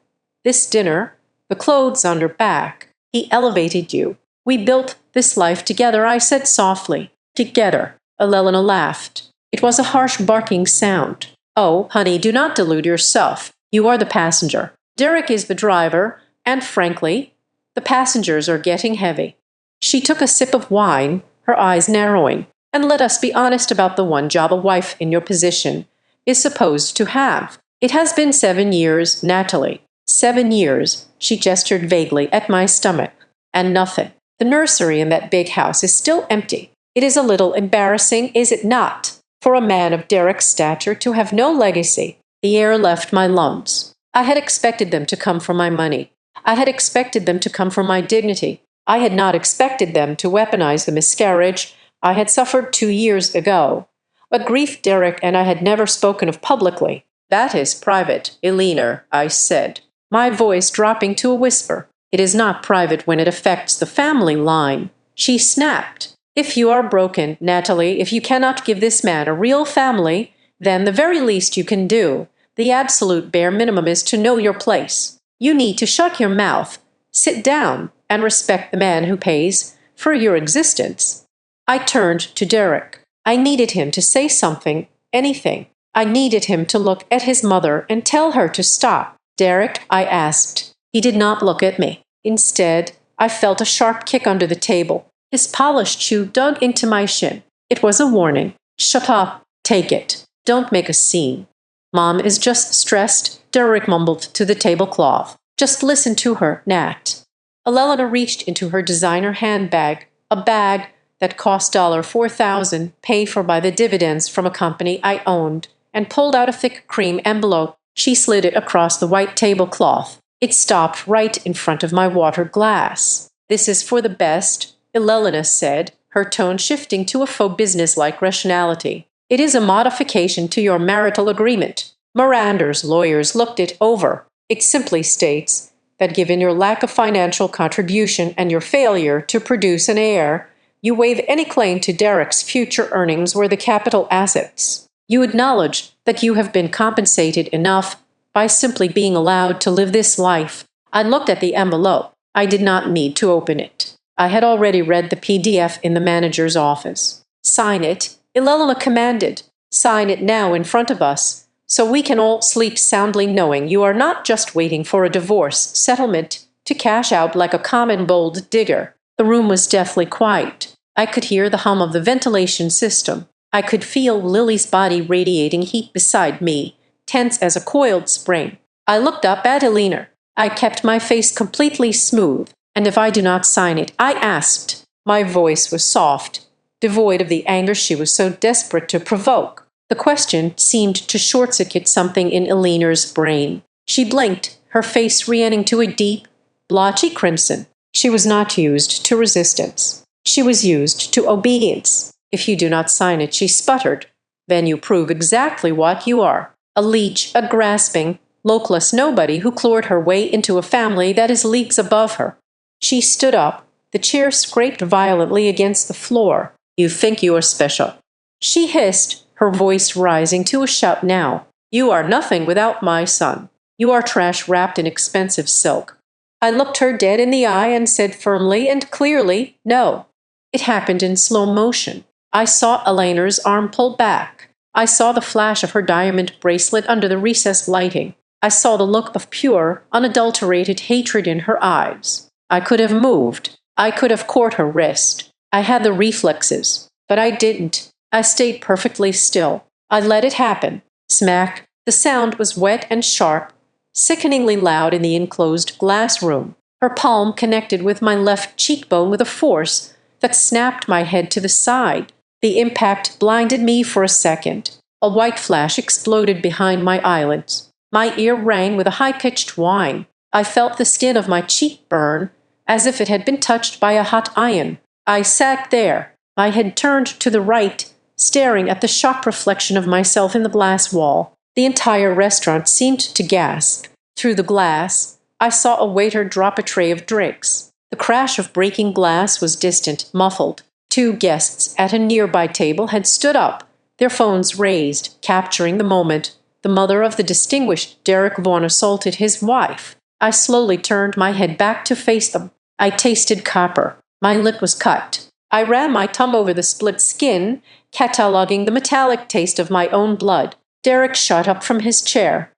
this dinner, the clothes on your back. He elevated you. We built this life together," I said softly. "Together." Elena laughed. It was a harsh barking sound. "Oh, honey, do not delude yourself. You are the passenger. Derek is the driver, and frankly, the passengers are getting heavy." She took a sip of wine, her eyes narrowing. "And let us be honest about the one job a wife in your position is supposed to have. It has been 7 years, Natalie. 7 years," she gestured vaguely at my stomach. "And nothing. The nursery in that big house is still empty. It is a little embarrassing, is it not, for a man of Derek's stature to have no legacy?" The air left my lungs. I had expected them to come from my money. I had expected them to come from my dignity. I had not expected them to weaponize the miscarriage I had suffered 2 years ago. A grief Derek and I had never spoken of publicly. "That is private, Elena," I said, my voice dropping to a whisper. "It is not private when it affects the family line." She snapped. "If you are broken, Natalie, if you cannot give this man a real family, then the very least you can do, the absolute bare minimum, is to know your place. You need to shut your mouth, sit down, and respect the man who pays for your existence." I turned to Derek. I needed him to say something, anything. I needed him to look at his mother and tell her to stop. "Derek?" I asked. He did not look at me. Instead, I felt a sharp kick under the table. His polished shoe dug into my shin. It was a warning. "Shut up. Take it. Don't make a scene." "Mom is just stressed," Derek mumbled to the tablecloth. "Just listen to her, Nat." Elena reached into her designer handbag, a bag that cost $4,000, paid for by the dividends from a company I owned, and pulled out a thick cream envelope. She slid it across the white tablecloth. It stopped right in front of my water glass. "This is for the best," Elena said, her tone shifting to a faux business-like rationality. "It is a modification to your marital agreement. Miranda's lawyers looked it over. It simply states that given your lack of financial contribution and your failure to produce an heir, you waive any claim to Derek's future earnings or the capital assets. You acknowledge that you have been compensated enough by simply being allowed to live this life." I looked at the envelope. I did not need to open it. I had already read the PDF in the manager's office. "Sign it," Elena commanded. "Sign it now in front of us, so we can all sleep soundly knowing you are not just waiting for a divorce settlement to cash out like a common gold digger." The room was deathly quiet. I could hear the hum of the ventilation system. I could feel Lily's body radiating heat beside me, tense as a coiled spring. I looked up at Elena. I kept my face completely smooth. "And if I do not sign it?" I asked. My voice was soft, devoid of the anger she was so desperate to provoke. The question seemed to short-circuit something in Elena's brain. She blinked, her face re-entering to a deep, blotchy crimson. She was not used to resistance. She was used to obedience. "If you do not sign it," she sputtered, "then you prove exactly what you are. A leech, a grasping, localess nobody who clawed her way into a family that is leagues above her." She stood up. The chair scraped violently against the floor. "You think you are special," she hissed, her voice rising to a shout now. "You are nothing without my son. You are trash wrapped in expensive silk." I looked her dead in the eye and said firmly and clearly, "No." It happened in slow motion. I saw Elena's arm pull back. I saw the flash of her diamond bracelet under the recessed lighting. I saw the look of pure, unadulterated hatred in her eyes. I could have moved. I could have caught her wrist. I had the reflexes, but I didn't. I stayed perfectly still. I let it happen. Smack. The sound was wet and sharp, sickeningly loud in the enclosed glass room. Her palm connected with my left cheekbone with a force that snapped my head to the side. The impact blinded me for a second. A white flash exploded behind my eyelids. My ear rang with a high-pitched whine. I felt the skin of my cheek burn, as if it had been touched by a hot iron. I sat there, my head turned to the right, staring at the shocked reflection of myself in the glass wall. The entire restaurant seemed to gasp. Through the glass, I saw a waiter drop a tray of drinks. The crash of breaking glass was distant, muffled. Two guests at a nearby table had stood up, their phones raised, capturing the moment the mother of the distinguished Derek Vaughan assaulted his wife. I slowly turned my head back to face them. I tasted copper. My lip was cut. I ran my thumb over the split skin, cataloging the metallic taste of my own blood. Derek shot up from his chair.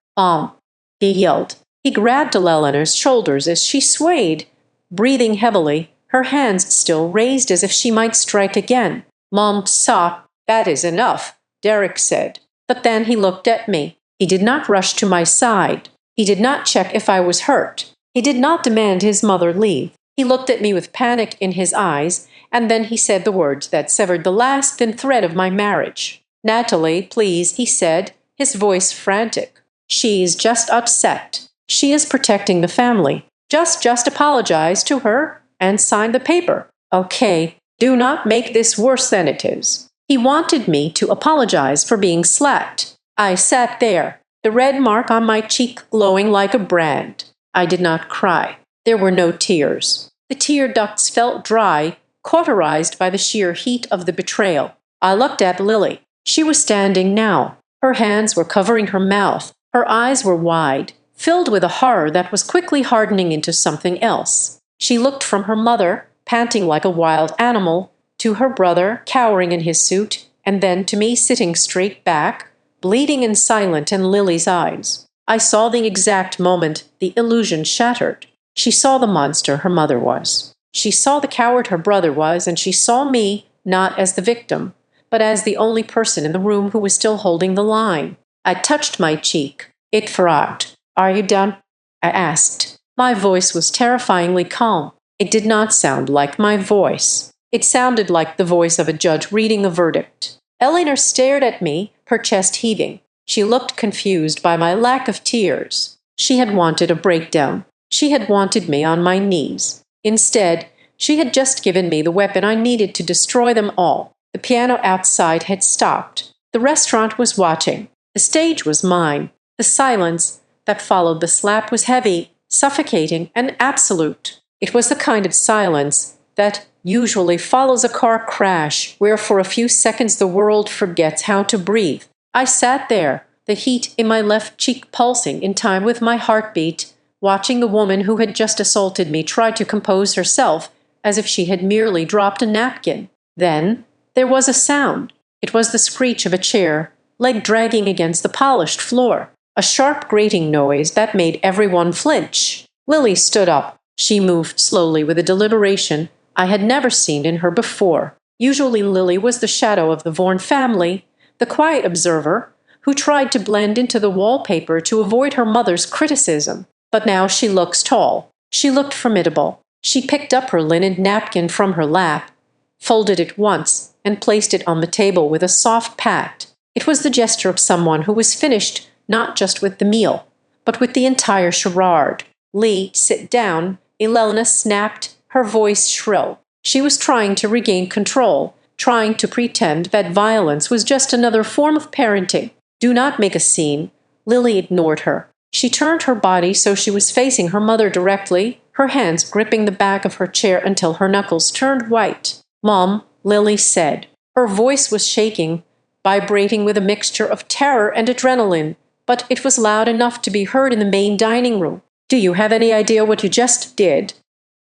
He yelled. He grabbed Eleanor's shoulders as she swayed, breathing heavily, her hands still raised as if she might strike again. Mom, stop. That is enough, Derek said. But then he looked at me. He did not rush to my side. He did not check if I was hurt. He did not demand his mother leave. He looked at me with panic in his eyes, and then he said the words that severed the last thin thread of my marriage. Natalie, please, he said, his voice frantic. She's just upset. She is protecting the family. Just apologize to her and sign the paper. Okay, do not make this worse than it is. He wanted me to apologize for being slapped. I sat there, the red mark on my cheek glowing like a brand. I did not cry. There were no tears. The tear ducts felt dry, cauterized by the sheer heat of the betrayal. I looked at Lily. She was standing now. Her hands were covering her mouth. Her eyes were wide, filled with a horror that was quickly hardening into something else. She looked from her mother, panting like a wild animal, to her brother, cowering in his suit, and then to me sitting straight back, bleeding and silent in Lily's eyes. I saw the exact moment the illusion shattered. She saw the monster her mother was. She saw the coward her brother was, and she saw me, not as the victim, but as the only person in the room who was still holding the line. I touched my cheek. It throbbed. Are you done? I asked. My voice was terrifyingly calm. It did not sound like my voice. It sounded like the voice of a judge reading a verdict. Eleanor stared at me, her chest heaving. She looked confused by my lack of tears. She had wanted a breakdown. She had wanted me on my knees. Instead, she had just given me the weapon I needed to destroy them all. The piano outside had stopped. The restaurant was watching. The stage was mine. The silence that followed the slap was heavy, suffocating, and absolute. It was the kind of silence that usually follows a car crash, where for a few seconds the world forgets how to breathe. I sat there, the heat in my left cheek pulsing in time with my heartbeat, watching the woman who had just assaulted me try to compose herself as if she had merely dropped a napkin. Then there was a sound. It was the screech of a chair, leg dragging against the polished floor. A sharp grating noise that made everyone flinch. Lily stood up. She moved slowly with a deliberation I had never seen in her before. Usually Lily was the shadow of the Vaughan family, the quiet observer who tried to blend into the wallpaper to avoid her mother's criticism. But now she looked tall. She looked formidable. She picked up her linen napkin from her lap, folded it once, and placed it on the table with a soft pat. It was the gesture of someone who was finished not just with the meal, but with the entire charade. Lee, sit down, Elena snapped, her voice shrill. She was trying to regain control, trying to pretend that violence was just another form of parenting. Do not make a scene. Lily ignored her. She turned her body so she was facing her mother directly, her hands gripping the back of her chair until her knuckles turned white. Mom, Lily said. Her voice was shaking, vibrating with a mixture of terror and adrenaline, but it was loud enough to be heard in the main dining room. Do you have any idea what you just did?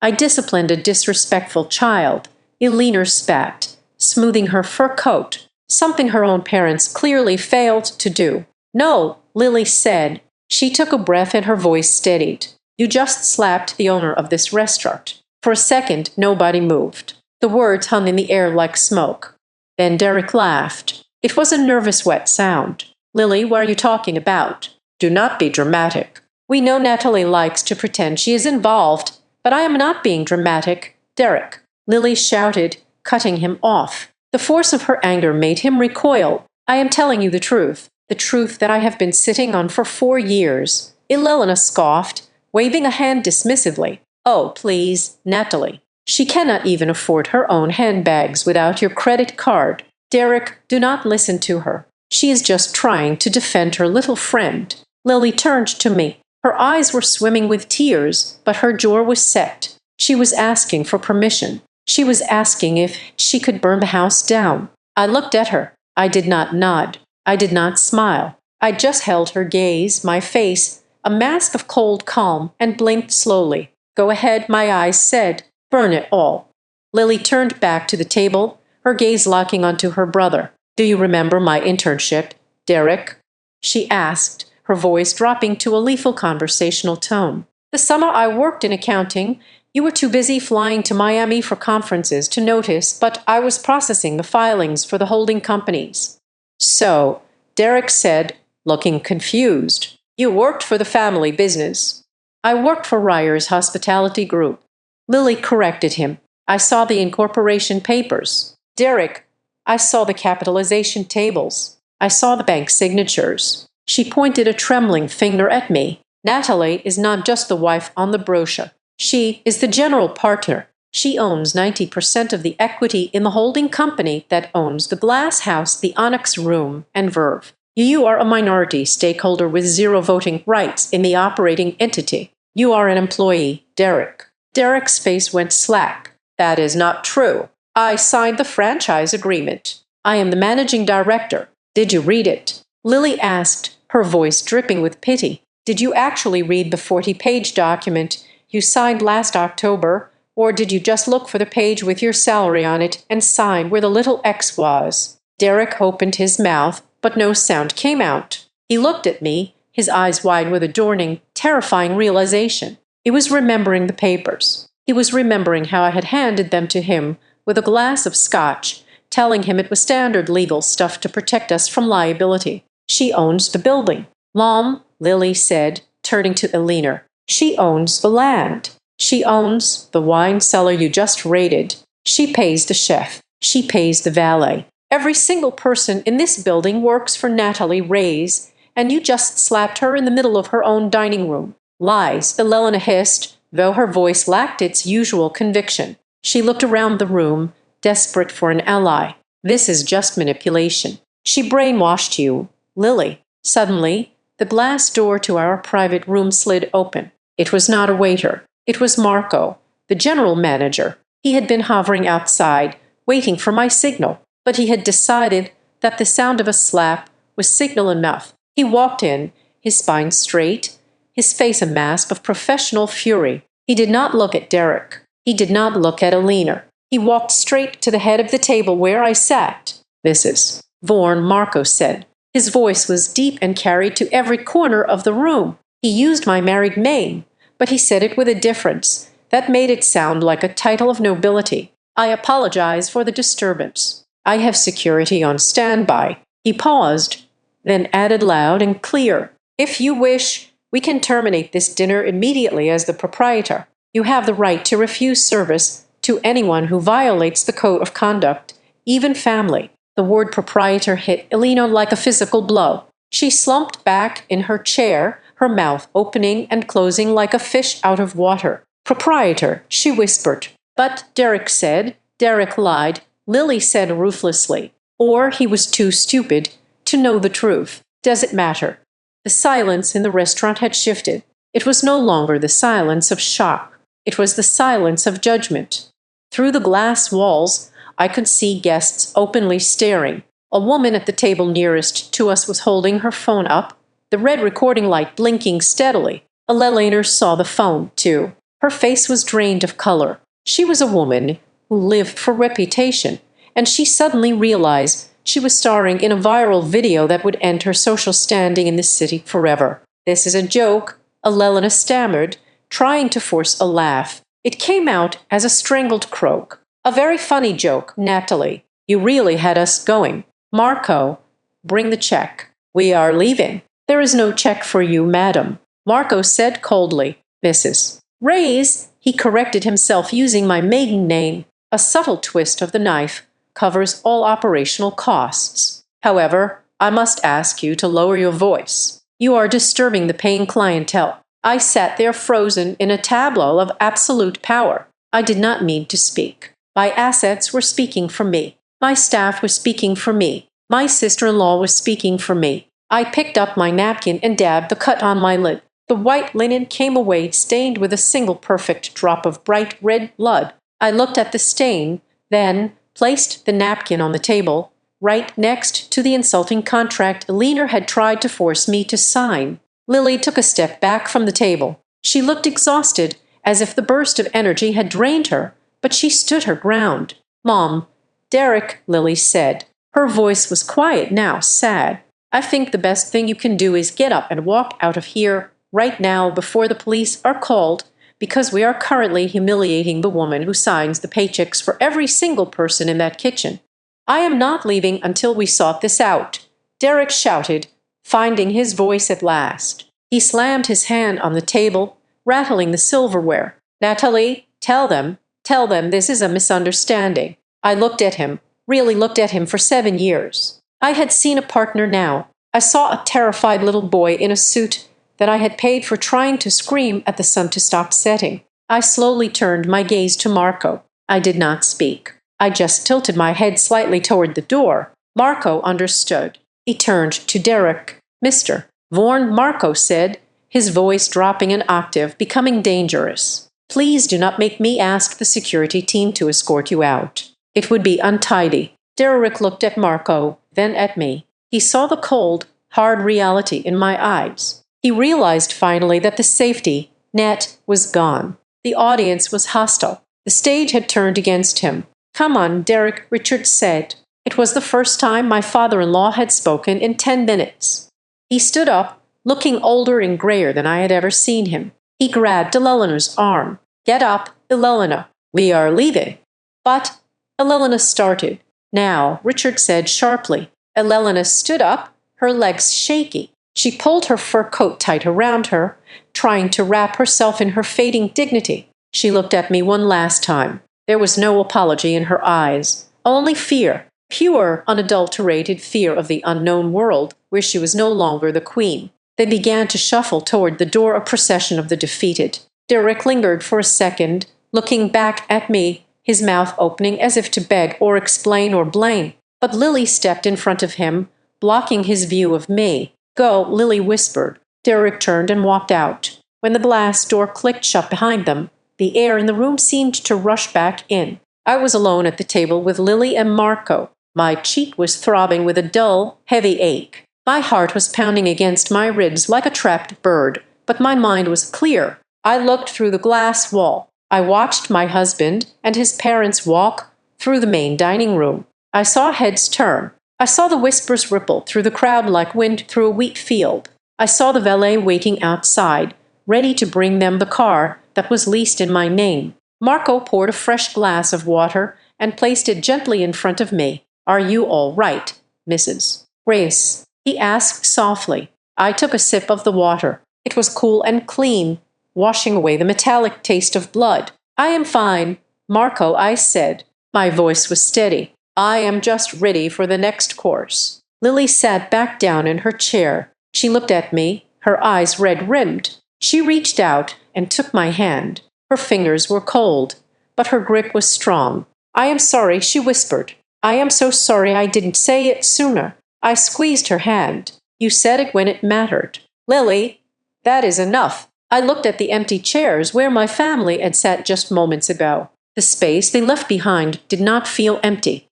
I disciplined a disrespectful child, Eleanor spat, smoothing her fur coat, something her own parents clearly failed to do. No, Lily said. She took a breath and her voice steadied. You just slapped the owner of this restaurant. For a second, nobody moved. The words hung in the air like smoke. Then Derek laughed. It was a nervous, wet sound. Lily, what are you talking about? Do not be dramatic. We know Natalie likes to pretend she is involved, but I am not being dramatic. Derek, Lily shouted, cutting him off. The force of her anger made him recoil. I am telling you the truth that I have been sitting on for 4 years. Elena scoffed, waving a hand dismissively. Oh, please, Natalie. She cannot even afford her own handbags without your credit card. Derek, do not listen to her. She is just trying to defend her little friend. Lily turned to me. Her eyes were swimming with tears, but her jaw was set. She was asking for permission. She was asking if she could burn the house down. I looked at her. I did not nod. I did not smile. I just held her gaze, my face, a mask of cold calm, and blinked slowly. Go ahead, my eyes said. Burn it all. Lily turned back to the table, her gaze locking onto her brother. Do you remember my internship, Derek? She asked, her voice dropping to a lethal conversational tone. The summer I worked in accounting, you were too busy flying to Miami for conferences to notice, but I was processing the filings for the holding companies. So, Derek said, looking confused, you worked for the family business. I worked for Ryer's Hospitality Group. Lily corrected him. I saw the incorporation papers. Derek, I saw the capitalization tables. I saw the bank signatures. She pointed a trembling finger at me. Natalie is not just the wife on the brochure. She is the general partner. She owns 90% of the equity in the holding company that owns the Glass House, the Onyx Room, and Verve. You are a minority stakeholder with zero voting rights in the operating entity. You are an employee, Derek. Derek's face went slack. That is not true. I signed the franchise agreement. I am the managing director. Did you read it? Lily asked, her voice dripping with pity. Did you actually read the 40-page document you signed last October, or did you just look for the page with your salary on it and sign where the little X was? Derek opened his mouth, but no sound came out. He looked at me, his eyes wide with a dawning, terrifying realization. He was remembering the papers. He was remembering how I had handed them to him with a glass of scotch, telling him it was standard legal stuff to protect us from liability. She owns the building. Mom, Lily said, turning to Elena. She owns the land. She owns the wine cellar you just raided. She pays the chef. She pays the valet. Every single person in this building works for Natalie Reyes, and you just slapped her in the middle of her own dining room. Lies, Elena hissed, though her voice lacked its usual conviction. She looked around the room, desperate for an ally. This is just manipulation. She brainwashed you, Lily. Suddenly, the glass door to our private room slid open. It was not a waiter. It was Marco, the general manager. He had been hovering outside, waiting for my signal, but he had decided that the sound of a slap was signal enough. He walked in, his spine straight, his face a mask of professional fury. He did not look at Derek. He did not look at Elena. He walked straight to the head of the table where I sat. Mrs. Vaughan, Marco said. His voice was deep and carried to every corner of the room. He used my married name, but he said it with a difference that made it sound like a title of nobility. I apologize for the disturbance. I have security on standby. He paused, then added loud and clear. If you wish, we can terminate this dinner immediately as the proprietor. You have the right to refuse service to anyone who violates the code of conduct, even family. The word proprietor hit Elena like a physical blow. She slumped back in her chair, her mouth opening and closing like a fish out of water. Proprietor, she whispered. But Derek said, Derek lied, Lily said ruthlessly. Or he was too stupid to know the truth. Does it matter? The silence in the restaurant had shifted. It was no longer the silence of shock. It was the silence of judgment. Through the glass walls, I could see guests openly staring. A woman at the table nearest to us was holding her phone up, the red recording light blinking steadily. Elena saw the phone, too. Her face was drained of color. She was a woman who lived for reputation, and she suddenly realized she was starring in a viral video that would end her social standing in the city forever. This is a joke, Elena stammered, trying to force a laugh. It came out as a strangled croak. A very funny joke, Natalie. You really had us going. Marco, bring the check. We are leaving. There is no check for you, madam. Marco said coldly. Mrs. Reyes, he corrected himself using my maiden name. A subtle twist of the knife covers all operational costs. However, I must ask you to lower your voice. You are disturbing the paying clientele." I sat there frozen in a tableau of absolute power. I did not need to speak. My assets were speaking for me. My staff was speaking for me. My sister-in-law was speaking for me. I picked up my napkin and dabbed the cut on my lid. The white linen came away stained with a single perfect drop of bright red blood. I looked at the stain, then placed the napkin on the table, right next to the insulting contract Eleanor had tried to force me to sign. Lily took a step back from the table. She looked exhausted, as if the burst of energy had drained her, but she stood her ground. "Mom, Derek," Lily said. Her voice was quiet now, sad. "I think the best thing you can do is get up and walk out of here right now before the police are called, because we are currently humiliating the woman who signs the paychecks for every single person in that kitchen." "I am not leaving until we sort this out," Derek shouted, finding his voice at last. He slammed his hand on the table, rattling the silverware. "Natalie, tell them this is a misunderstanding." I looked at him, really looked at him for 7 years. I had seen a partner now. I saw a terrified little boy in a suit that I had paid for trying to scream at the sun to stop setting. I slowly turned my gaze to Marco. I did not speak. I just tilted my head slightly toward the door. Marco understood. He turned to Derek. "Mr. Vaughan," Marco said, his voice dropping an octave, becoming dangerous. "Please do not make me ask the security team to escort you out. It would be untidy." Derek looked at Marco, then at me. He saw the cold, hard reality in my eyes. He realized finally that the safety net was gone. The audience was hostile. The stage had turned against him. "Come on, Derek," Richard said. It was the first time my father-in-law had spoken in 10 minutes. He stood up, looking older and grayer than I had ever seen him. He grabbed Eleanor's arm. "Get up, Eleanor. We are leaving." "But—" Eleanor started. "Now," Richard said sharply. Eleanor stood up, her legs shaky. She pulled her fur coat tight around her, trying to wrap herself in her fading dignity. She looked at me one last time. There was no apology in her eyes, only fear. Pure, unadulterated fear of the unknown world where she was no longer the queen. They began to shuffle toward the door, a procession of the defeated. Derek lingered for a second, looking back at me, his mouth opening as if to beg or explain or blame. But Lily stepped in front of him, blocking his view of me. "Go," Lily whispered. Derek turned and walked out. When the glass door clicked shut behind them, the air in the room seemed to rush back in. I was alone at the table with Lily and Marco. My cheek was throbbing with a dull, heavy ache. My heart was pounding against my ribs like a trapped bird, but my mind was clear. I looked through the glass wall. I watched my husband and his parents walk through the main dining room. I saw heads turn. I saw the whispers ripple through the crowd like wind through a wheat field. I saw the valet waiting outside, ready to bring them the car that was leased in my name. Marco poured a fresh glass of water and placed it gently in front of me. "Are you all right, Mrs. Grace?" he asked softly. I took a sip of the water. It was cool and clean, washing away the metallic taste of blood. "I am fine, Marco," I said. My voice was steady. "I am just ready for the next course." Lily sat back down in her chair. She looked at me, her eyes red-rimmed. She reached out and took my hand. Her fingers were cold, but her grip was strong. "I am sorry," she whispered. "I am so sorry I didn't say it sooner." I squeezed her hand. "You said it when it mattered." "Lily, that is enough." I looked at the empty chairs where my family had sat just moments ago. The space they left behind did not feel empty.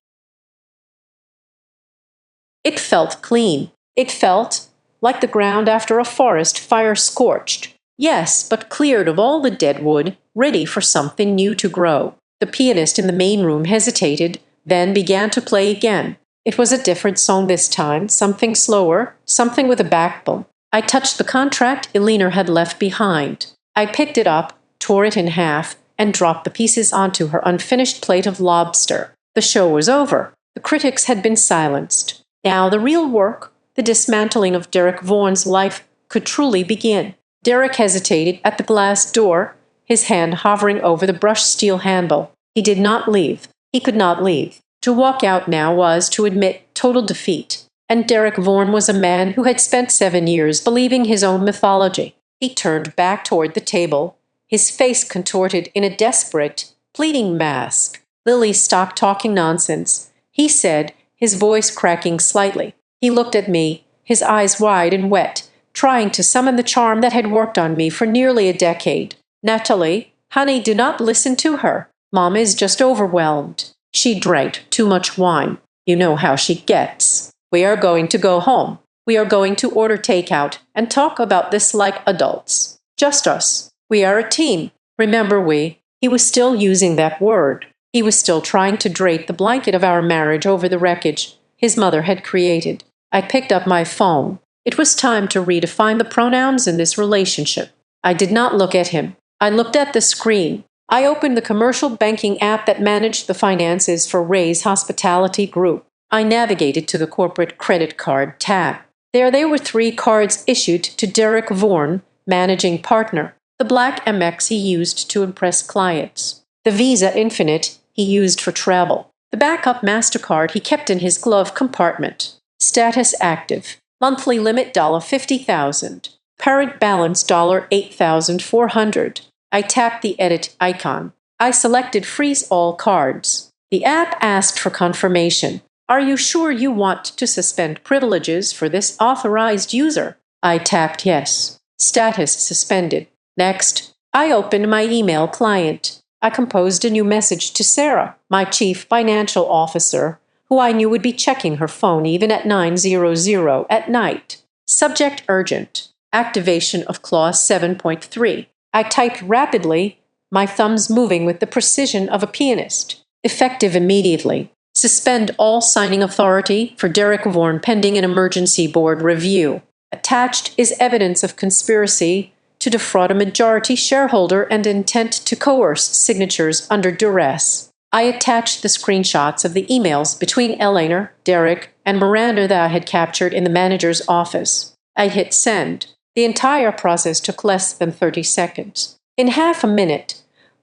It felt clean. It felt like the ground after a forest fire scorched. Yes, but cleared of all the dead wood, ready for something new to grow. The pianist in the main room hesitated, then began to play again. It was a different song this time, something slower, something with a backbone. I touched the contract Eleanor had left behind. I picked it up, tore it in half, and dropped the pieces onto her unfinished plate of lobster. The show was over. The critics had been silenced. Now the real work, the dismantling of Derek Vaughan's life, could truly begin. Derek hesitated at the glass door, his hand hovering over the brushed steel handle. He did not leave. He could not leave. To walk out now was to admit total defeat. and Derek Vaughan was a man who had spent 7 years believing his own mythology. He turned back toward the table, his face contorted in a desperate, pleading mask. "Lily, stop talking nonsense," he said, his voice cracking slightly. He looked at me, his eyes wide and wet, trying to summon the charm that had worked on me for nearly a decade. "Natalie, honey, do not listen to her. Mom is just overwhelmed. She drank too much wine. You know how she gets. We are going to go home. We are going to order takeout and talk about this like adults. Just us. We are a team. Remember we." He was still using that word. He was still trying to drape the blanket of our marriage over the wreckage his mother had created. I picked up my phone. It was time to redefine the pronouns in this relationship. I did not look at him. I looked at the screen. I opened the commercial banking app that managed the finances for Ray's Hospitality Group. I navigated to the corporate credit card tab. There were 3 cards issued to Derek Vaughan, managing partner. The black Amex he used to impress clients. The Visa Infinite he used for travel. The backup MasterCard he kept in his glove compartment. Status active. Monthly limit $50,000. Current balance $8,400. I tapped the edit icon. I selected freeze all cards. The app asked for confirmation. "Are you sure you want to suspend privileges for this authorized user?" I tapped yes. Status suspended. Next, I opened my email client. I composed a new message to Sarah, my chief financial officer, who I knew would be checking her phone even at 9:00 at night. Subject urgent. Activation of clause 7.3. I typed rapidly, my thumbs moving with the precision of a pianist. Effective immediately. Suspend all signing authority for Derek Vaughan pending an emergency board review. Attached is evidence of conspiracy to defraud a majority shareholder and intent to coerce signatures under duress. I attached the screenshots of the emails between Eleanor, Derek, and Miranda that I had captured in the manager's office. I hit send. The entire process took less than 30 seconds. In half a minute,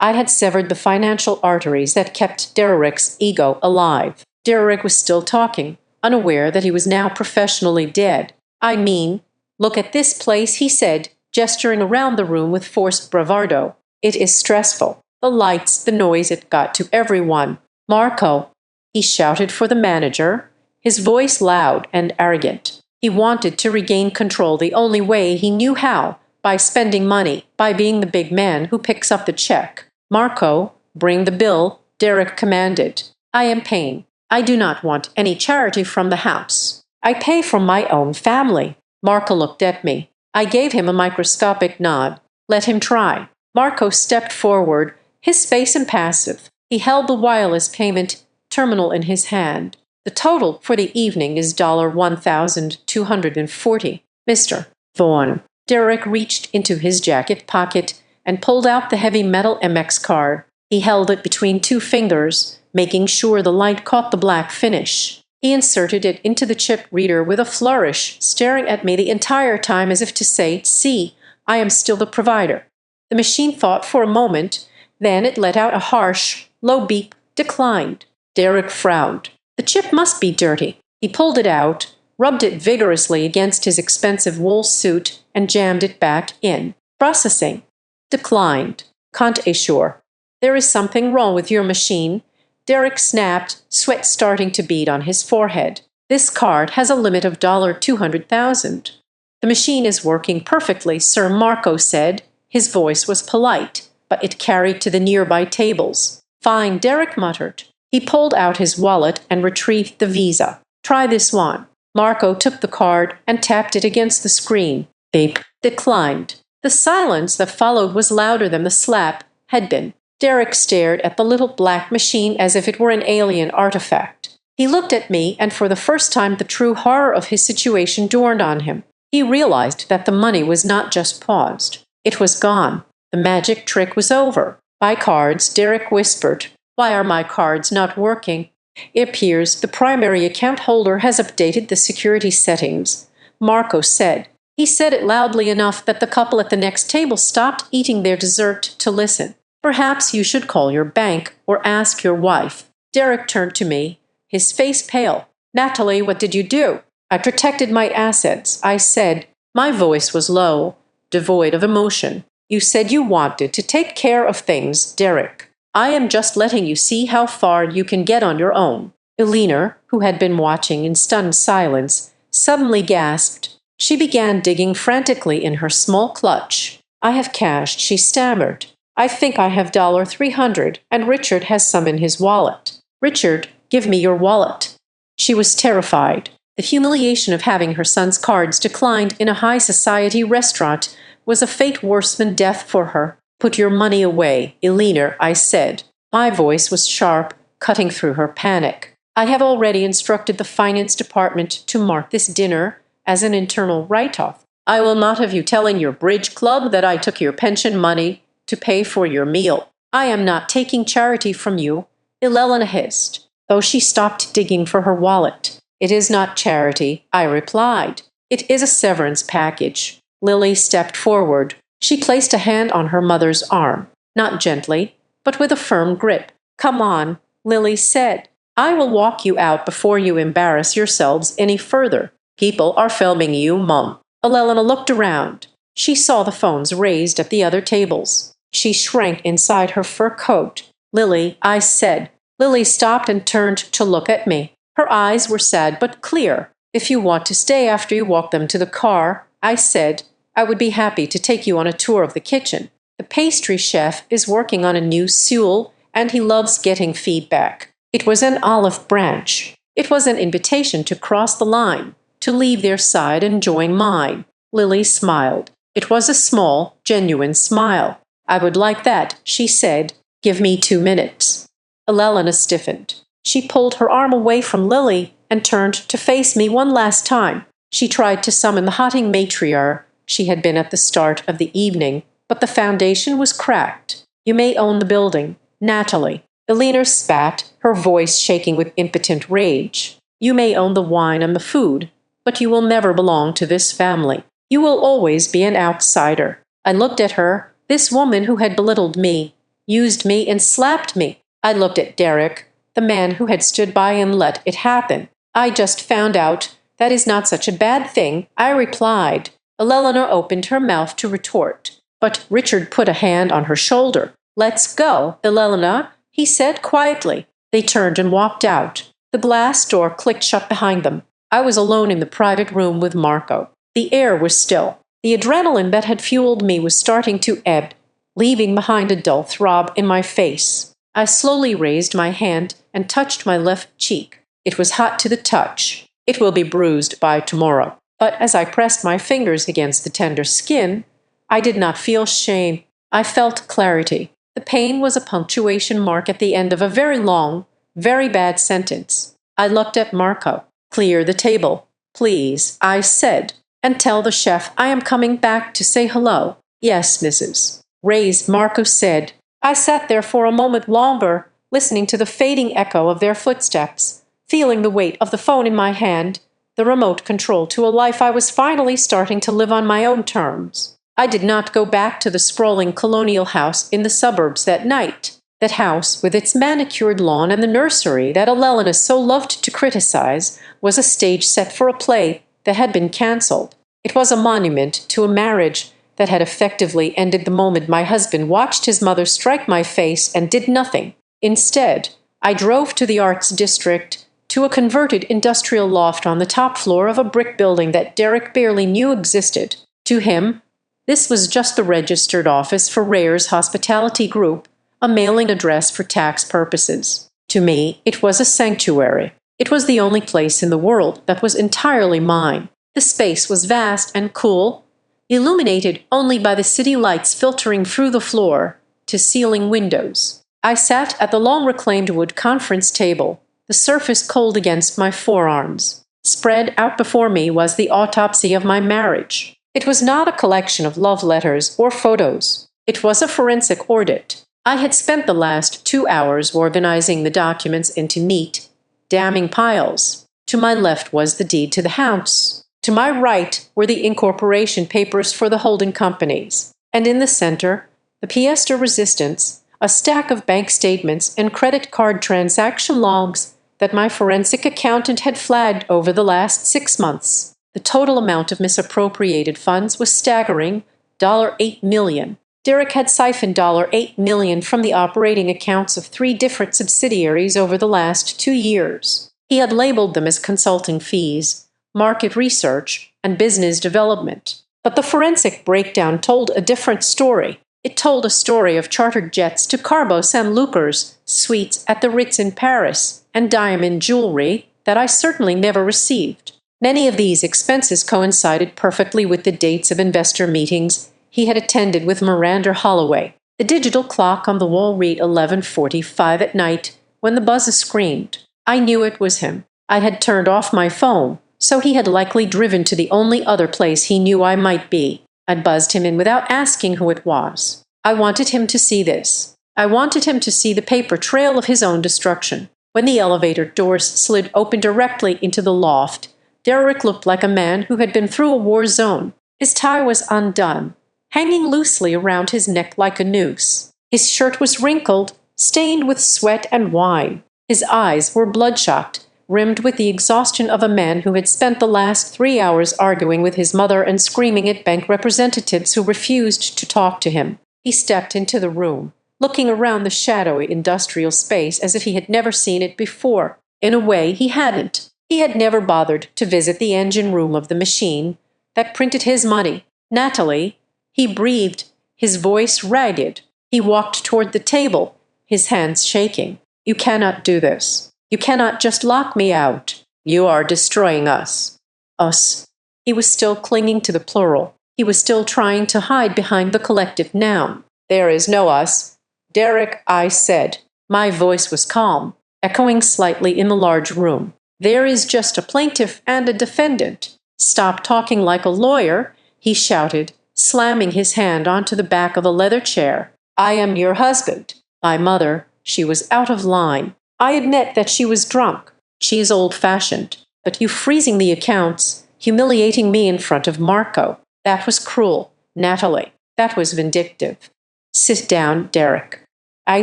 I had severed the financial arteries that kept Derek's ego alive. Derek was still talking, unaware that he was now professionally dead. "I mean, look at this place," he said, gesturing around the room with forced bravado. "It is stressful. The lights, the noise, it got to everyone. Marco," he shouted for the manager, his voice loud and arrogant. He wanted to regain control the only way he knew how, by spending money, by being the big man who picks up the check. "Marco, bring the bill," Derek commanded. "I am paying. I do not want any charity from the house. I pay from my own family." Marco looked at me. I gave him a microscopic nod. "Let him try." Marco stepped forward, his face impassive. He held the wireless payment terminal in his hand. "The total for the evening is $1,240. Mr. Vaughan." Derek reached into his jacket pocket and pulled out the heavy metal Amex card. He held it between 2 fingers, making sure the light caught the black finish. He inserted it into the chip reader with a flourish, staring at me the entire time as if to say, "See, I am still the provider." The machine thought for a moment, then it let out a harsh, low beep, declined. Derek frowned. The chip must be dirty. He pulled it out, rubbed it vigorously against his expensive wool suit, and jammed it back in. "Processing." Declined. "Can't assure." "There is something wrong with your machine." Derek snapped, sweat starting to bead on his forehead. "This card has a limit of $200,000. "The machine is working perfectly, Sir," Marco said. His voice was polite, but it carried to the nearby tables. "Fine," Derek muttered. He pulled out his wallet and retrieved the Visa. "Try this one." Marco took the card and tapped it against the screen. Beep. Declined. The silence that followed was louder than the slap had been. Derek stared at the little black machine as if it were an alien artifact. He looked at me, and for the first time the true horror of his situation dawned on him. He realized that the money was not just paused. It was gone. The magic trick was over. "My cards," Derek whispered. "Why are my cards not working?" "It appears the primary account holder has updated the security settings," Marco said. He said it loudly enough that the couple at the next table stopped eating their dessert to listen. "Perhaps you should call your bank or ask your wife." Derek turned to me, his face pale. "Natalie, what did you do?" I protected my assets, I said. My voice was low, devoid of emotion. You said you wanted to take care of things, Derek. I am just letting you see how far you can get on your own. Eleanor, who had been watching in stunned silence, suddenly gasped. She began digging frantically in her small clutch. I have cash, she stammered. I think I have $300, and Richard has some in his wallet. Richard, give me your wallet. She was terrified. The humiliation of having her son's cards declined in a high society restaurant was a fate worse than death for her. Put your money away, Eleanor, I said. My voice was sharp, cutting through her panic. I have already instructed the finance department to mark this dinner as an internal write-off. I will not have you telling your bridge club that I took your pension money to pay for your meal. I am not taking charity from you, Elena hissed, though she stopped digging for her wallet. It is not charity, I replied. It is a severance package. Lily stepped forward. She placed a hand on her mother's arm, not gently, but with a firm grip. Come on, Lily said. I will walk you out before you embarrass yourselves any further. People are filming you, Mum. Elena looked around. She saw the phones raised at the other tables. She shrank inside her fur coat. Lily, I said. Lily stopped and turned to look at me. Her eyes were sad but clear. If you want to stay after you walk them to the car, I said, I would be happy to take you on a tour of the kitchen. The pastry chef is working on a new Sewell, and he loves getting feedback. It was an olive branch. It was an invitation to cross the line, to leave their side and join mine. Lily smiled. It was a small, genuine smile. I would like that, she said. Give me 2 minutes. Elena stiffened. She pulled her arm away from Lily and turned to face me one last time. She tried to summon the haughty matriarch she had been at the start of the evening, but the foundation was cracked. You may own the building, Natalie. Eleanor spat, her voice shaking with impotent rage. You may own the wine and the food, but you will never belong to this family. You will always be an outsider. I looked at her, this woman who had belittled me, used me, and slapped me. I looked at Derek, the man who had stood by and let it happen. I just found out that is not such a bad thing, I replied. Eleanor opened her mouth to retort, but Richard put a hand on her shoulder. Let's go, Eleanor, he said quietly. They turned and walked out. The glass door clicked shut behind them. I was alone in the private room with Marco. The air was still. The adrenaline that had fueled me was starting to ebb, leaving behind a dull throb in my face. I slowly raised my hand and touched my left cheek. It was hot to the touch. It will be bruised by tomorrow. But as I pressed my fingers against the tender skin, I did not feel shame. I felt clarity. The pain was a punctuation mark at the end of a very long, very bad sentence. I looked at Marco. Clear the table, please, I said, and tell the chef I am coming back to say hello. Yes, Mrs. Reyes, Marco said. I sat there for a moment longer, listening to the fading echo of their footsteps, feeling the weight of the phone in my hand, the remote control to a life I was finally starting to live on my own terms. I did not go back to the sprawling colonial house in the suburbs that night. That house, with its manicured lawn and the nursery that Elena so loved to criticize, was a stage set for a play that had been cancelled. It was a monument to a marriage that had effectively ended the moment my husband watched his mother strike my face and did nothing. Instead, I drove to the Arts District, to a converted industrial loft on the top floor of a brick building that Derek barely knew existed. To him, this was just the registered office for Rayer's Hospitality Group, a mailing address for tax purposes. To me, it was a sanctuary. It was the only place in the world that was entirely mine. The space was vast and cool, illuminated only by the city lights filtering through the floor to ceiling windows. I sat at the long reclaimed wood conference table, the surface cold against my forearms. Spread out before me was the autopsy of my marriage. It was not a collection of love letters or photos. It was a forensic audit. I had spent the last 2 hours organizing the documents into neat, damning piles. To my left was the deed to the house. To my right were the incorporation papers for the holding companies. And in the center, the pièce de résistance, a stack of bank statements and credit card transaction logs that my forensic accountant had flagged over the last 6 months. The total amount of misappropriated funds was staggering, $8 million. Derek had siphoned $8 million from the operating accounts of 3 different subsidiaries over the last 2 years. He had labeled them as consulting fees, market research, and business development. But the forensic breakdown told a different story. It told a story of chartered jets to Cabo San Lucas, suites at the Ritz in Paris, and diamond jewelry that I certainly never received. Many of these expenses coincided perfectly with the dates of investor meetings he had attended with Miranda Holloway. The digital clock on the wall read 11:45 at night when the buzzer screamed. I knew it was him. I had turned off my phone, so he had likely driven to the only other place he knew I might be. I'd buzzed him in without asking who it was. I wanted him to see this. I wanted him to see the paper trail of his own destruction. When the elevator doors slid open directly into the loft, Derek looked like a man who had been through a war zone. His tie was undone, hanging loosely around his neck like a noose. His shirt was wrinkled, stained with sweat and wine. His eyes were bloodshot, rimmed with the exhaustion of a man who had spent the last 3 hours arguing with his mother and screaming at bank representatives who refused to talk to him. He stepped into the room, looking around the shadowy industrial space as if he had never seen it before. In a way, he hadn't. He had never bothered to visit the engine room of the machine that printed his money. Natalie, he breathed, his voice ragged. He walked toward the table, his hands shaking. You cannot do this. You cannot just lock me out. You are destroying us. Us. He was still clinging to the plural. He was still trying to hide behind the collective noun. There is no us. Derek, I said. My voice was calm, echoing slightly in the large room. There is just a plaintiff and a defendant. Stop talking like a lawyer, he shouted, slamming his hand onto the back of a leather chair. I am your husband. My mother, she was out of line. I admit that she was drunk. She is old-fashioned. But you freezing the accounts, humiliating me in front of Marco, that was cruel. Natalie, that was vindictive. Sit down, Derek. I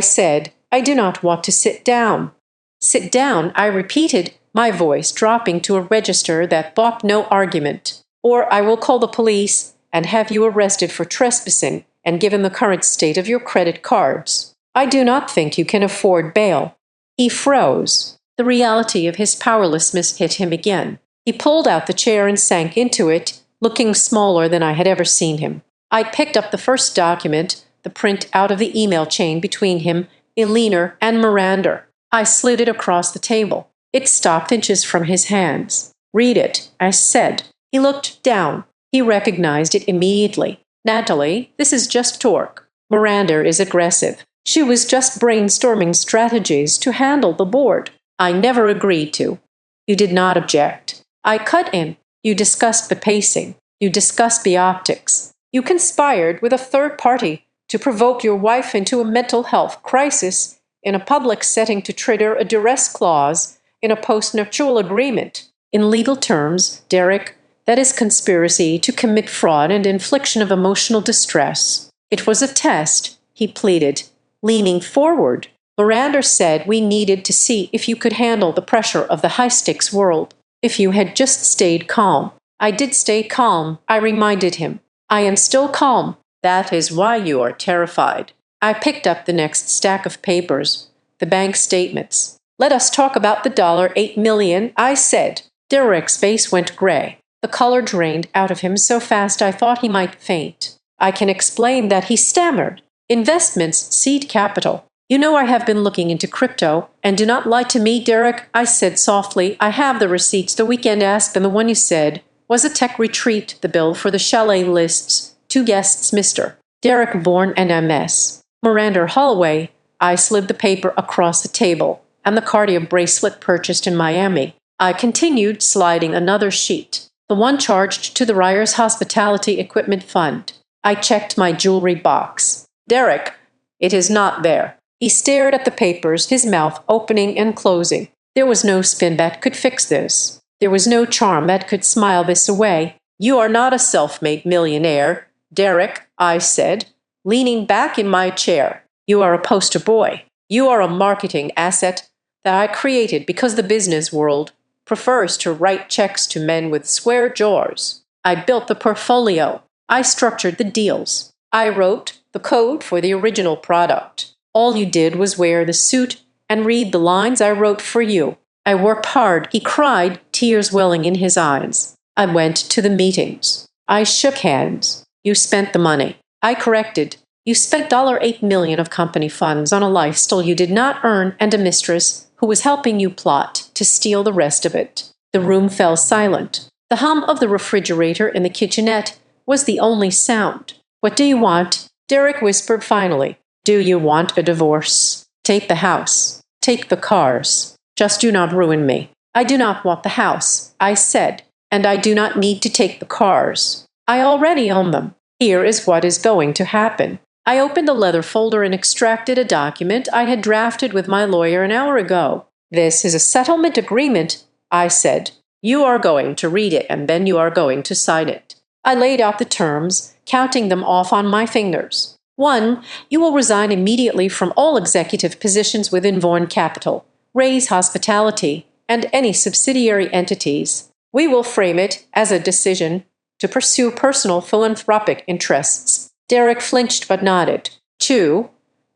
said, I do not want to sit down. Sit down, I repeated, my voice dropping to a register that bought no argument. Or I will call the police and have you arrested for trespassing and given the current state of your credit cards. I do not think you can afford bail. He froze. The reality of his powerlessness hit him again. He pulled out the chair and sank into it, looking smaller than I had ever seen him. I picked up the first document, the print out of the email chain between him, Eleanor, and Miranda. I slid it across the table. It stopped inches from his hands. Read it, I said. He looked down. He recognized it immediately. Natalie, this is just talk. Miranda is aggressive. She was just brainstorming strategies to handle the board. I never agreed to. You did not object. I cut in. You discussed the pacing. You discussed the optics. You conspired with a third party to provoke your wife into a mental health crisis in a public setting to trigger a duress clause in a post-nuptial agreement. In legal terms, Derek, that is conspiracy to commit fraud and infliction of emotional distress. It was a test, he pleaded, leaning forward. Miranda said we needed to see if you could handle the pressure of the high-stakes world. If you had just stayed calm. I did stay calm, I reminded him. I am still calm. That is why you are terrified. I picked up the next stack of papers, the bank statements. Let us talk about the $8 million, I said. Derek's face went gray. The color drained out of him so fast I thought he might faint. I can explain that, he stammered. Investments, seed capital. You know I have been looking into crypto, and do not lie to me, Derek, I said softly. I have the receipts, the weekend Aspen, the one you said was a tech retreat, the bill for the chalet lists, 2 guests, Mr. Derek Bourne and MS. Miranda Holloway. I slid the paper across the table, and the cardio bracelet purchased in Miami. I continued, sliding another sheet, the one charged to the Ryers Hospitality Equipment Fund. I checked my jewelry box. Derek, it is not there. He stared at the papers, his mouth opening and closing. There was no spin that could fix this. There was no charm that could smile this away. You are not a self-made millionaire, Derek, I said, leaning back in my chair. You are a poster boy. You are a marketing asset that I created because the business world prefers to write checks to men with square jaws. I built the portfolio. I structured the deals. I wrote the code for the original product. All you did was wear the suit and read the lines I wrote for you. I worked hard, he cried, tears welling in his eyes. I went to the meetings. I shook hands. You spent the money. I corrected. You spent $8 million of company funds on a lifestyle you did not earn and a mistress who was helping you plot to steal the rest of it. The room fell silent. The hum of the refrigerator in the kitchenette was the only sound. What do you want? Derek whispered finally. Do you want a divorce? Take the house. Take the cars. Just do not ruin me. I do not want the house, I said, and I do not need to take the cars. I already own them. Here is what is going to happen. I opened a leather folder and extracted a document I had drafted with my lawyer an hour ago. This is a settlement agreement, I said. You are going to read it and then you are going to sign it. I laid out the terms, counting them off on my fingers. 1. You will resign immediately from all executive positions within Vaughan Capital, Ray's Hospitality, and any subsidiary entities. We will frame it as a decision to pursue personal philanthropic interests. Derek flinched but nodded. 2.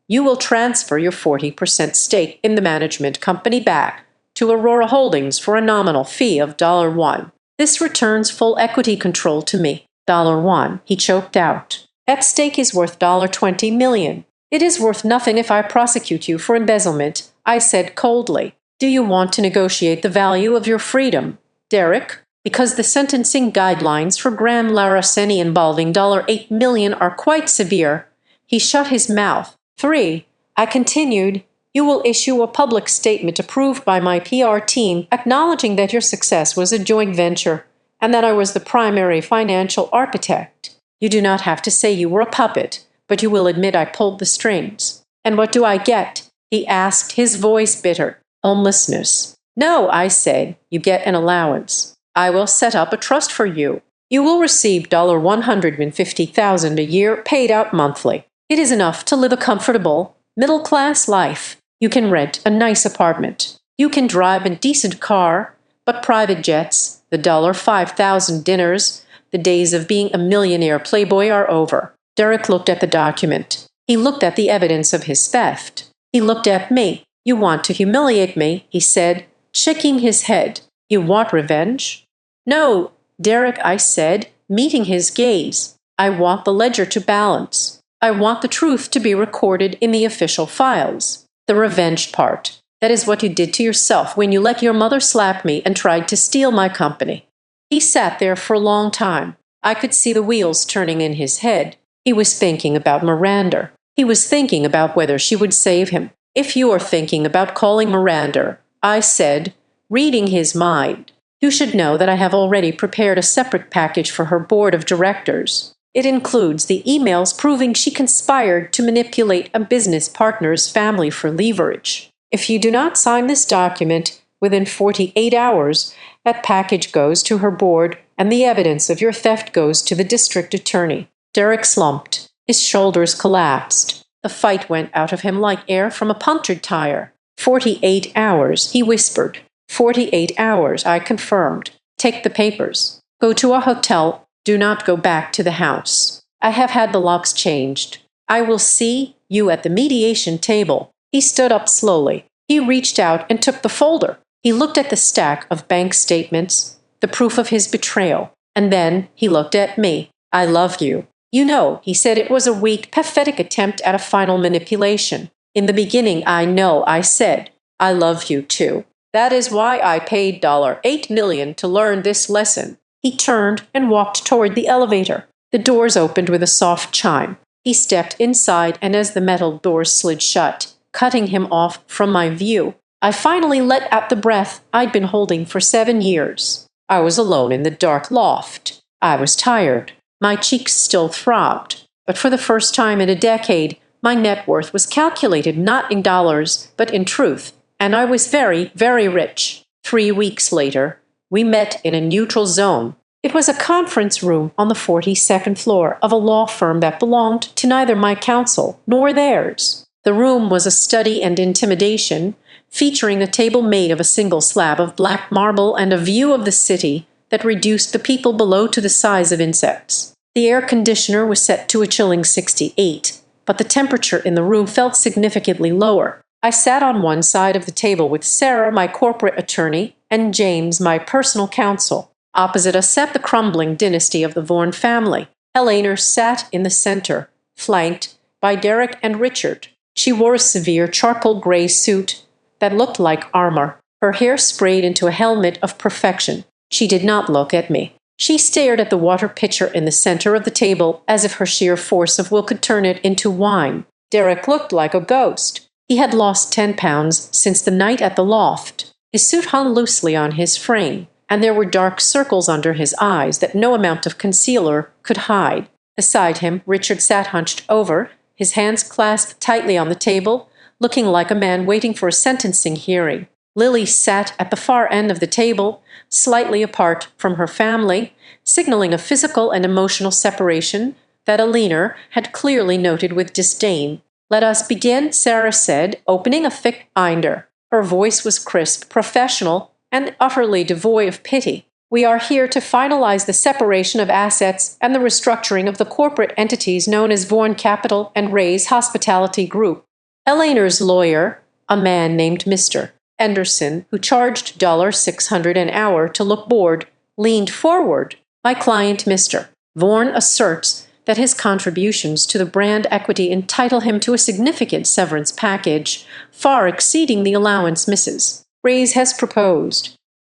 You will transfer your 40% stake in the management company back to Aurora Holdings for a nominal fee of $1. This returns full equity control to me. $1, he choked out. That stake is worth $20 million. It is worth nothing if I prosecute you for embezzlement, I said coldly. Do you want to negotiate the value of your freedom, Derek? Because the sentencing guidelines for Graham Laraseni involving $8 million are quite severe. He shut his mouth. 3. I continued, you will issue a public statement approved by my PR team acknowledging that your success was a joint venture and that I was the primary financial architect. You do not have to say you were a puppet, but you will admit I pulled the strings. And what do I get? He asked, his voice bitter. Homelessness. No, I said, you get an allowance. I will set up a trust for you. You will receive $150,000 a year paid out monthly. It is enough to live a comfortable, middle-class life. You can rent a nice apartment. You can drive a decent car, but private jets, the $5,000 dinners, the days of being a millionaire playboy are over. Derek looked at the document. He looked at the evidence of his theft. He looked at me. You want to humiliate me, he said, shaking his head. You want revenge? No, Derek, I said, meeting his gaze. I want the ledger to balance. I want the truth to be recorded in the official files. The revenge part. That is what you did to yourself when you let your mother slap me and tried to steal my company. He sat there for a long time. I could see the wheels turning in his head. He was thinking about Miranda. He was thinking about whether she would save him. If you are thinking about calling Miranda, I said, reading his mind, you should know that I have already prepared a separate package for her board of directors. It includes the emails proving she conspired to manipulate a business partner's family for leverage. If you do not sign this document within 48 hours, that package goes to her board and the evidence of your theft goes to the district attorney. Derek slumped. His shoulders collapsed. The fight went out of him like air from a punctured tire. 48 hours, he whispered. 48 hours, I confirmed. Take the papers. Go to a hotel. Do not go back to the house. I have had the locks changed. I will see you at the mediation table. He stood up slowly. He reached out and took the folder. He looked at the stack of bank statements, the proof of his betrayal, and then he looked at me. I love you. You know, he said it was a weak, pathetic attempt at a final manipulation. In the beginning, I know, I said, I love you too. That is why I paid $8 million to learn this lesson. He turned and walked toward the elevator. The doors opened with a soft chime. He stepped inside, and as the metal doors slid shut, cutting him off from my view, I finally let out the breath I'd been holding for 7 years. I was alone in the dark loft. I was tired. My cheeks still throbbed. But for the first time in a decade, my net worth was calculated not in dollars, but in truth, and I was very, very rich. 3 weeks later, we met in a neutral zone. It was a conference room on the 42nd floor of a law firm that belonged to neither my counsel nor theirs. The room was a study in intimidation, featuring a table made of a single slab of black marble and a view of the city that reduced the people below to the size of insects. The air conditioner was set to a chilling 68, but the temperature in the room felt significantly lower. I sat on one side of the table with Sarah, my corporate attorney, and James, my personal counsel. Opposite us sat the crumbling dynasty of the Vaughan family. Eleanor sat in the center, flanked by Derek and Richard. She wore a severe charcoal gray suit that looked like armor, her hair sprayed into a helmet of perfection. She did not look at me. She stared at the water pitcher in the center of the table as if her sheer force of will could turn it into wine. Derek looked like a ghost. He had lost 10 pounds since the night at the loft. His suit hung loosely on his frame, and there were dark circles under his eyes that no amount of concealer could hide. Beside him, Richard sat hunched over, his hands clasped tightly on the table, looking like a man waiting for a sentencing hearing. Lily sat at the far end of the table, slightly apart from her family, signaling a physical and emotional separation that Eleanor had clearly noted with disdain. "Let us begin," Sarah said, opening a thick binder. Her voice was crisp, professional, and utterly devoid of pity. "We are here to finalize the separation of assets and the restructuring of the corporate entities known as Vaughan Capital and Ray's Hospitality Group." Eleanor's lawyer, a man named Mr. Anderson, who charged $600 an hour to look bored, leaned forward. "My client, Mr. Vaughan, asserts that his contributions to the brand equity entitle him to a significant severance package, far exceeding the allowance Mrs. Ray's has proposed."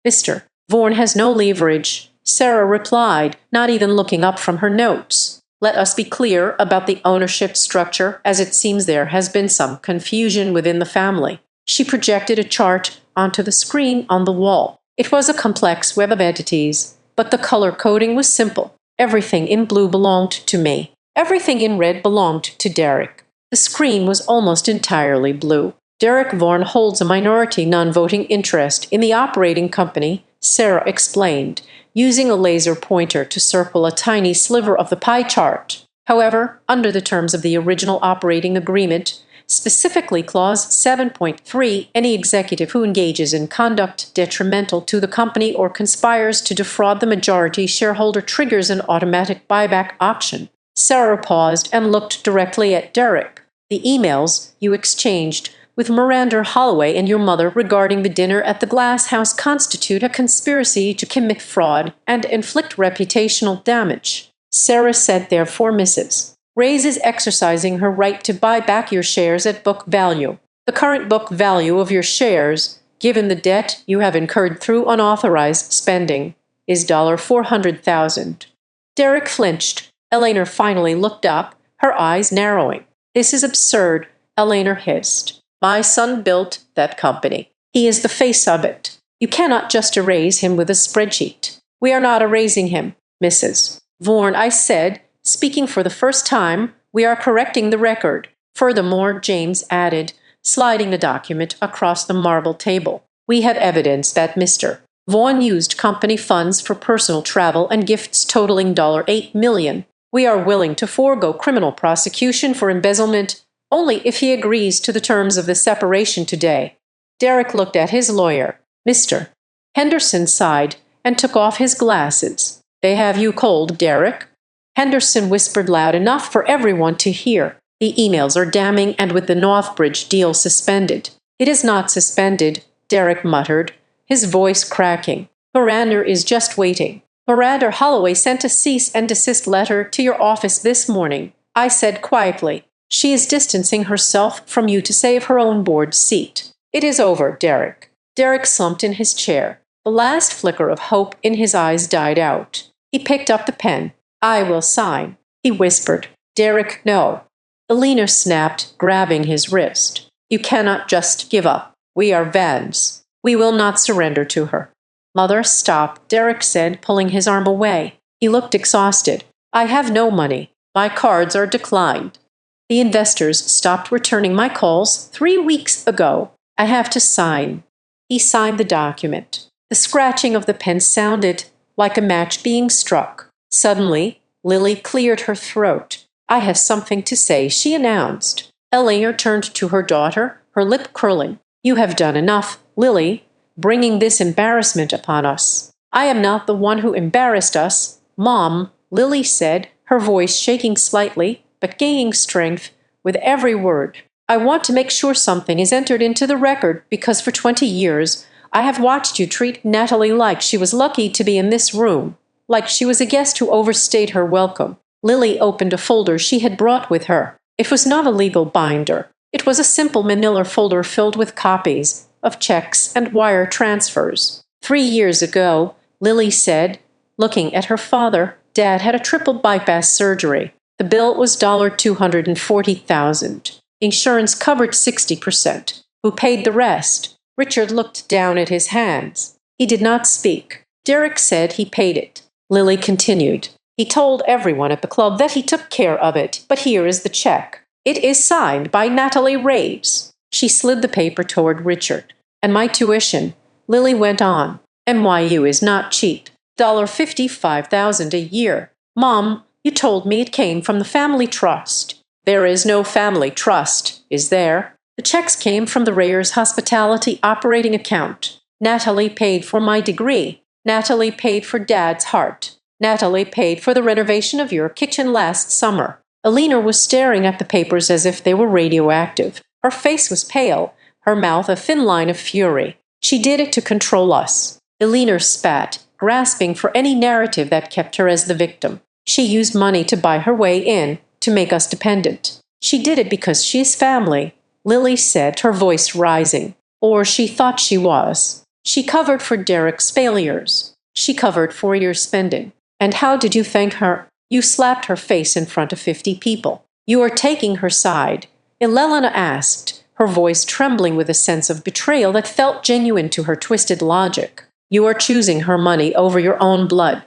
"Mr. Vaughan has no leverage," Sarah replied, not even looking up from her notes. "Let us be clear about the ownership structure, as it seems there has been some confusion within the family." She projected a chart onto the screen on the wall. It was a complex web of entities, but the color coding was simple. Everything in blue belonged to me. Everything in red belonged to Derek. The screen was almost entirely blue. "Derek Vaughan holds a minority non-voting interest in the operating company," Sarah explained, using a laser pointer to circle a tiny sliver of the pie chart. "However, under the terms of the original operating agreement, specifically Clause 7.3, any executive who engages in conduct detrimental to the company or conspires to defraud the majority shareholder triggers an automatic buyback option." Sarah paused and looked directly at Derek. "The emails you exchanged with Miranda Holloway and your mother regarding the dinner at the Glass House constitute a conspiracy to commit fraud and inflict reputational damage." Sarah said, "Therefore, Mrs. Ray's is exercising her right to buy back your shares at book value. The current book value of your shares, given the debt you have incurred through unauthorized spending, is $400,000. Derek flinched. Eleanor finally looked up, her eyes narrowing. "This is absurd," Eleanor hissed. "My son built that company. He is the face of it. You cannot just erase him with a spreadsheet." "We are not erasing him, Mrs. Vaughan," I said, speaking for the first time. "We are correcting the record." "Furthermore," James added, sliding the document across the marble table, "we have evidence that Mr. Vaughan used company funds for personal travel and gifts totaling $8 million. We are willing to forego criminal prosecution for embezzlement only if he agrees to the terms of the separation today." Derek looked at his lawyer. Mr. Henderson sighed and took off his glasses. "They have you cold, Derek." Henderson whispered loud enough for everyone to hear. "The emails are damning, and with the Northbridge deal suspended." "It is not suspended," Derek muttered, his voice cracking. "Miranda is just waiting. Miranda Holloway sent a cease and desist letter to your office this morning," I said quietly. "She is distancing herself from you to save her own board seat." "It is over, Derek." Derek slumped in his chair. The last flicker of hope in his eyes died out. He picked up the pen. "I will sign," he whispered. "Derek, no." Eleanor snapped, grabbing his wrist. "You cannot just give up. We are Vans. We will not surrender to her." "Mother, stop," Derek said, pulling his arm away. He looked exhausted. "I have no money. My cards are declined. The investors stopped returning my calls 3 weeks ago. I have to sign." He signed the document. The scratching of the pen sounded like a match being struck. Suddenly, Lily cleared her throat. "I have something to say," she announced. Eleanor turned to her daughter, her lip curling. "You have done enough, Lily, bringing this embarrassment upon us." "I am not the one who embarrassed us, Mom," Lily said, her voice shaking slightly, but gaining strength with every word. "I want to make sure something is entered into the record, because for 20 years I have watched you treat Natalie like she was lucky to be in this room, like she was a guest who overstayed her welcome." Lily opened a folder she had brought with her. It was not a legal binder. It was a simple manila folder filled with copies of checks and wire transfers. 3 years ago, Lily said, looking at her father, Dad had a triple bypass surgery. The bill was $240,000. Insurance covered 60%. Who paid the rest? Richard looked down at his hands. He did not speak. Derek said he paid it. Lily continued. He told everyone at the club that he took care of it, but here is the check. It is signed by Natalie Raves. She slid the paper toward Richard. "And my tuition," Lily went on. "NYU is not cheap. $55,000 a year. Mom, you told me it came from the family trust." "There is no family trust, is there? The checks came from the Rayers Hospitality operating account. Natalie paid for my degree. Natalie paid for Dad's heart. Natalie paid for the renovation of your kitchen last summer." Eleanor was staring at the papers as if they were radioactive. Her face was pale, her mouth a thin line of fury. "She did it to control us." Eleanor spat, grasping for any narrative that kept her as the victim. "She used money to buy her way in, to make us dependent. She did it because she is family," Lily said, her voice rising. "Or she thought she was. She covered for Derek's failures. She covered for your spending. And how did you thank her? You slapped her face in front of 50 people. You are taking her side," Elena asked, her voice trembling with a sense of betrayal that felt genuine to her twisted logic. "You are choosing her money over your own blood."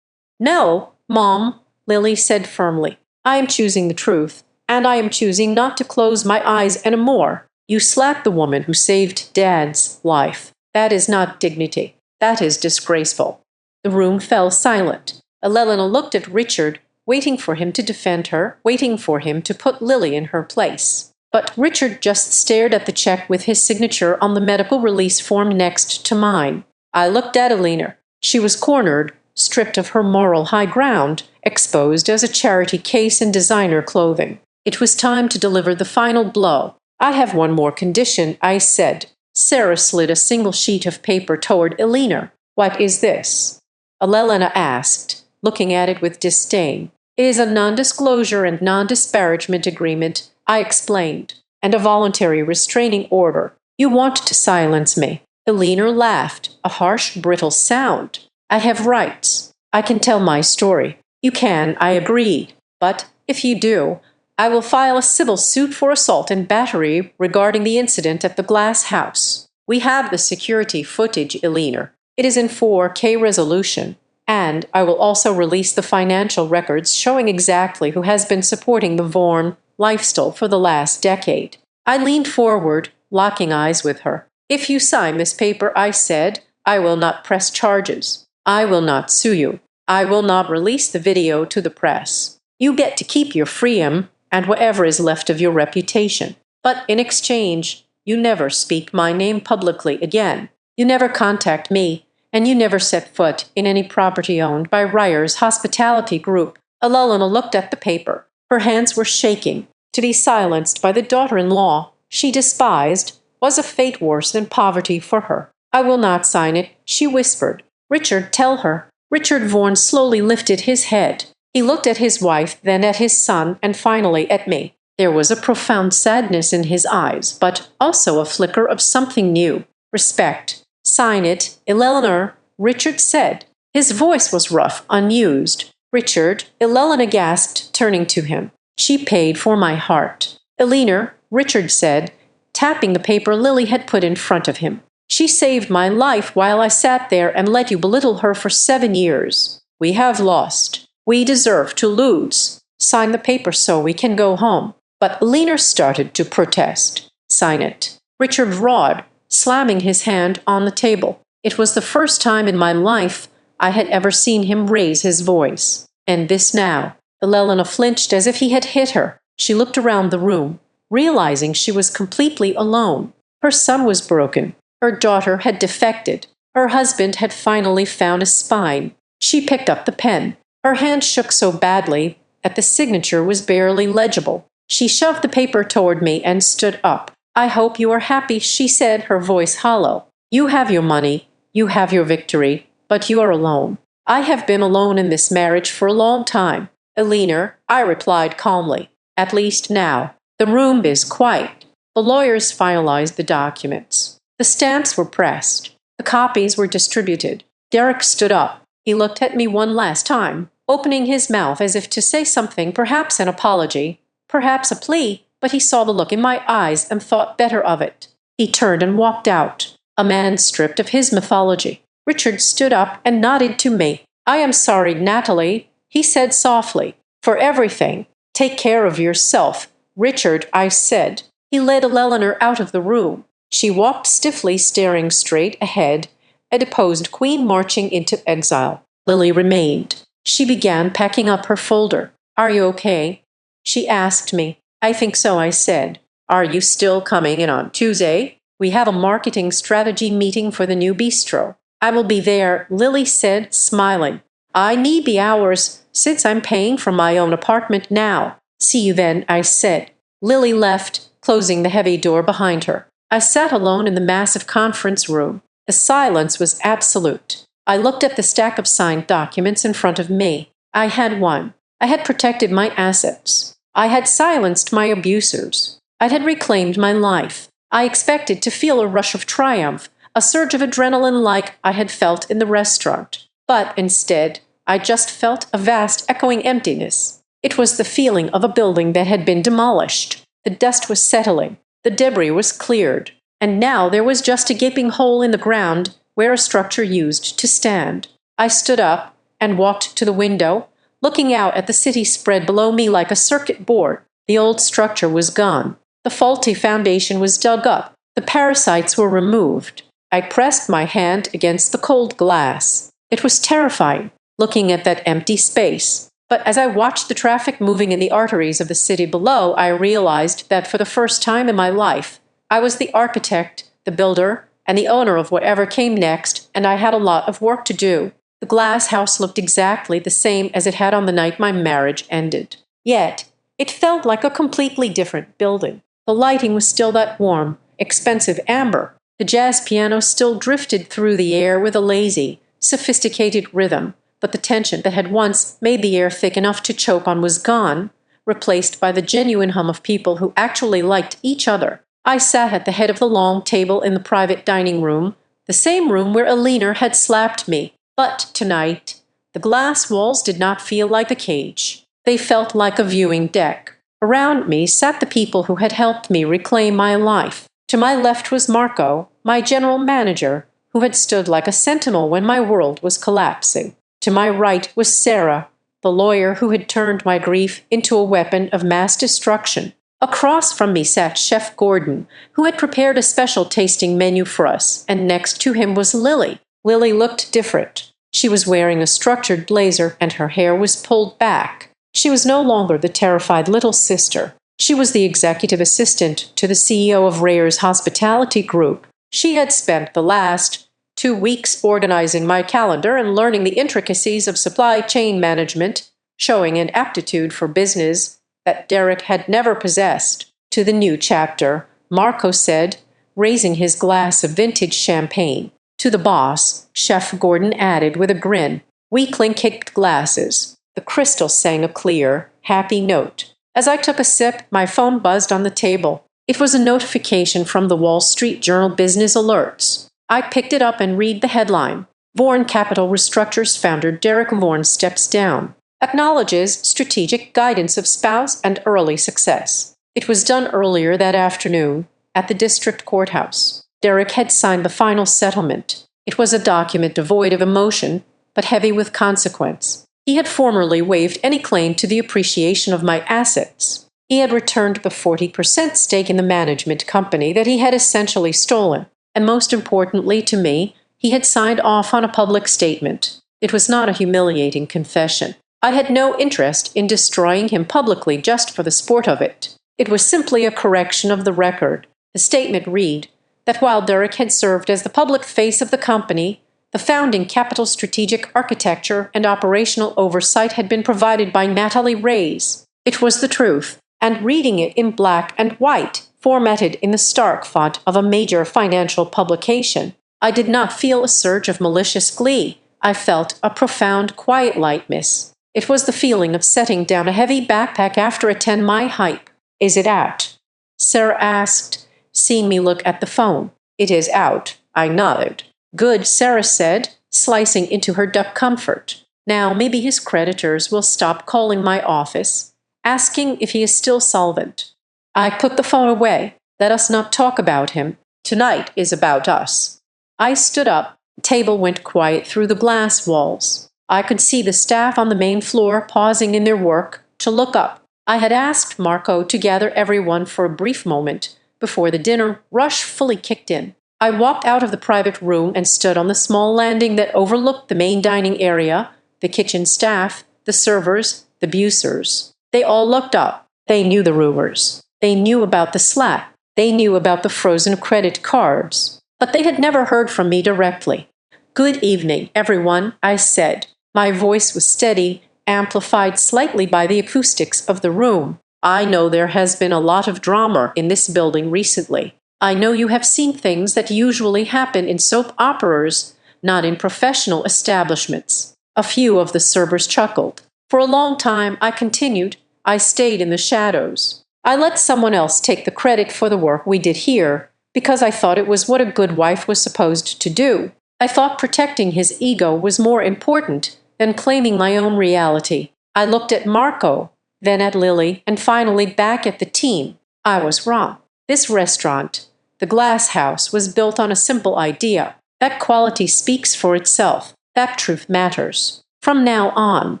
"No, Mom," Lily said firmly. "I am choosing the truth, and I am choosing not to close my eyes anymore. You slapped the woman who saved Dad's life. That is not dignity. That is disgraceful." The room fell silent. Elena looked at Richard, waiting for him to defend her, waiting for him to put Lily in her place. But Richard just stared at the check with his signature on the medical release form next to mine. I looked at Elena. She was cornered, stripped of her moral high ground, exposed as a charity case in designer clothing. It was time to deliver the final blow. "I have one more condition," I said. Sarah slid a single sheet of paper toward Elena. "What is this?" Elena asked, looking at it with disdain. "It is a non-disclosure and non-disparagement agreement," I explained, "and a voluntary restraining order. You want to silence me." Elena laughed, a harsh, brittle sound. "I have rights. I can tell my story." "You can," I agreed. "But if you do, I will file a civil suit for assault and battery regarding the incident at the glass house. We have the security footage, Elena. It is in 4K resolution. And I will also release the financial records showing exactly who has been supporting the Vaughan lifestyle for the last decade." I leaned forward, locking eyes with her. "If you sign this paper," I said, "I will not press charges. I will not sue you. I will not release the video to the press. You get to keep your freedom and whatever is left of your reputation. But in exchange, you never speak my name publicly again. You never contact me, and you never set foot in any property owned by Rayers Hospitality Group." Elena looked at the paper. Her hands were shaking. To be silenced by the daughter-in-law she despised was a fate worse than poverty for her. "I will not sign it," she whispered. "Richard, tell her." Richard Vaughan slowly lifted his head. He looked at his wife, then at his son, and finally at me. There was a profound sadness in his eyes, but also a flicker of something new. "Respect. Sign it, Eleanor," Richard said. His voice was rough, unused. "Richard," Elena gasped, turning to him. "She paid for my heart." "Eleanor," Richard said, tapping the paper Lily had put in front of him. "She saved my life while I sat there and let you belittle her for 7 years. We have lost. We deserve to lose. Sign the paper so we can go home." But Eleanor started to protest. "Sign it," Richard roared, slamming his hand on the table. It was the first time in my life I had ever seen him raise his voice. "And this now." Elena flinched as if he had hit her. She looked around the room, realizing she was completely alone. Her son was broken. Her daughter had defected. Her husband had finally found a spine. She picked up the pen. Her hand shook so badly that the signature was barely legible. She shoved the paper toward me and stood up. "I hope you are happy," she said, her voice hollow. "You have your money. You have your victory. But you are alone. I have been alone in this marriage for a long time." "Eleanor," I replied calmly. "At least now." The room is quiet. The lawyers finalized the documents. The stamps were pressed. The copies were distributed. Derek stood up. He looked at me one last time, opening his mouth as if to say something, perhaps an apology, perhaps a plea, but he saw the look in my eyes and thought better of it. He turned and walked out, a man stripped of his mythology. Richard stood up and nodded to me. "I am sorry, Natalie," he said softly, "for everything. Take care of yourself." "Richard," I said. He led Eleanor out of the room. She walked stiffly, staring straight ahead, a deposed queen marching into exile. Lily remained. She began packing up her folder. "Are you okay?" she asked me. "I think so," I said. "Are you still coming in on Tuesday? We have a marketing strategy meeting for the new bistro." "I will be there," Lily said, smiling. "I need the hours since I'm paying for my own apartment now." "See you then," I said. Lily left, closing the heavy door behind her. I sat alone in the massive conference room. The silence was absolute. I looked at the stack of signed documents in front of me. I had won. I had protected my assets. I had silenced my abusers. I had reclaimed my life. I expected to feel a rush of triumph, a surge of adrenaline like I had felt in the restaurant. But instead, I just felt a vast echoing emptiness. It was the feeling of a building that had been demolished. The dust was settling. The debris was cleared. And now there was just a gaping hole in the ground where a structure used to stand. I stood up and walked to the window, looking out at the city spread below me like a circuit board. The old structure was gone. The faulty foundation was dug up. The parasites were removed. I pressed my hand against the cold glass. It was terrifying, looking at that empty space. But as I watched the traffic moving in the arteries of the city below, I realized that for the first time in my life, I was the architect, the builder, and the owner of whatever came next, and I had a lot of work to do. The glass house looked exactly the same as it had on the night my marriage ended. Yet, it felt like a completely different building. The lighting was still that warm, expensive amber. The jazz piano still drifted through the air with a lazy, sophisticated rhythm, but the tension that had once made the air thick enough to choke on was gone, replaced by the genuine hum of people who actually liked each other. I sat at the head of the long table in the private dining room, the same room where Eleanor had slapped me. But tonight, the glass walls did not feel like a cage. They felt like a viewing deck. Around me sat the people who had helped me reclaim my life. To my left was Marco, my general manager, who had stood like a sentinel when my world was collapsing. To my right was Sarah, the lawyer who had turned my grief into a weapon of mass destruction. Across from me sat Chef Gordon, who had prepared a special tasting menu for us, and next to him was Lily. Lily looked different. She was wearing a structured blazer, and her hair was pulled back. She was no longer the terrified little sister. She was the executive assistant to the CEO of Rayer's Hospitality Group. She had spent the last 2 weeks organizing my calendar and learning the intricacies of supply chain management, showing an aptitude for business that Derek had never possessed. "To the new chapter," Marco said, raising his glass of vintage champagne. "To the boss," Chef Gordon added with a grin. We clinked glasses. The crystal sang a clear, happy note. As I took a sip, my phone buzzed on the table. It was a notification from the Wall Street Journal Business Alerts. I picked it up and read the headline. Vaughan Capital Restructures founder Derek Vaughan steps down. Acknowledges strategic guidance of spouse and early success. It was done earlier that afternoon at the district courthouse. Derek had signed the final settlement. It was a document devoid of emotion, but heavy with consequence. He had formerly waived any claim to the appreciation of my assets. He had returned the 40% stake in the management company that he had essentially stolen. And most importantly to me, he had signed off on a public statement. It was not a humiliating confession. I had no interest in destroying him publicly just for the sport of it. It was simply a correction of the record. The statement read that while Derek had served as the public face of the company, the founding capital strategic architecture and operational oversight had been provided by Natalie Reyes. It was the truth, and reading it in black and white, formatted in the stark font of a major financial publication, I did not feel a surge of malicious glee. I felt a profound, quiet lightness. It was the feeling of setting down a heavy backpack after a 10-mile hike. "Is it out?" Sarah asked, seeing me look at the phone. "It is out," I nodded. "Good," Sarah said, slicing into her duck comfort. "Now maybe his creditors will stop calling my office, asking if he is still solvent." I put the phone away. "Let us not talk about him. Tonight is about us." I stood up. The table went quiet through the glass walls. I could see the staff on the main floor pausing in their work to look up. I had asked Marco to gather everyone for a brief moment before the dinner rush fully kicked in. I walked out of the private room and stood on the small landing that overlooked the main dining area, the kitchen staff, the servers, the bucers. They all looked up. They knew the rumors. They knew about the slap. They knew about the frozen credit cards. But they had never heard from me directly. "Good evening, everyone," I said. My voice was steady, amplified slightly by the acoustics of the room. "I know there has been a lot of drama in this building recently. I know you have seen things that usually happen in soap operas, not in professional establishments." A few of the servers chuckled. "For a long time," I continued, "I stayed in the shadows. I let someone else take the credit for the work we did here, because I thought it was what a good wife was supposed to do. I thought protecting his ego was more important than claiming my own reality. I looked at Marco, then at Lily, and finally back at the team. I was wrong. This restaurant, the Glass House, was built on a simple idea. That quality speaks for itself. That truth matters. From now on,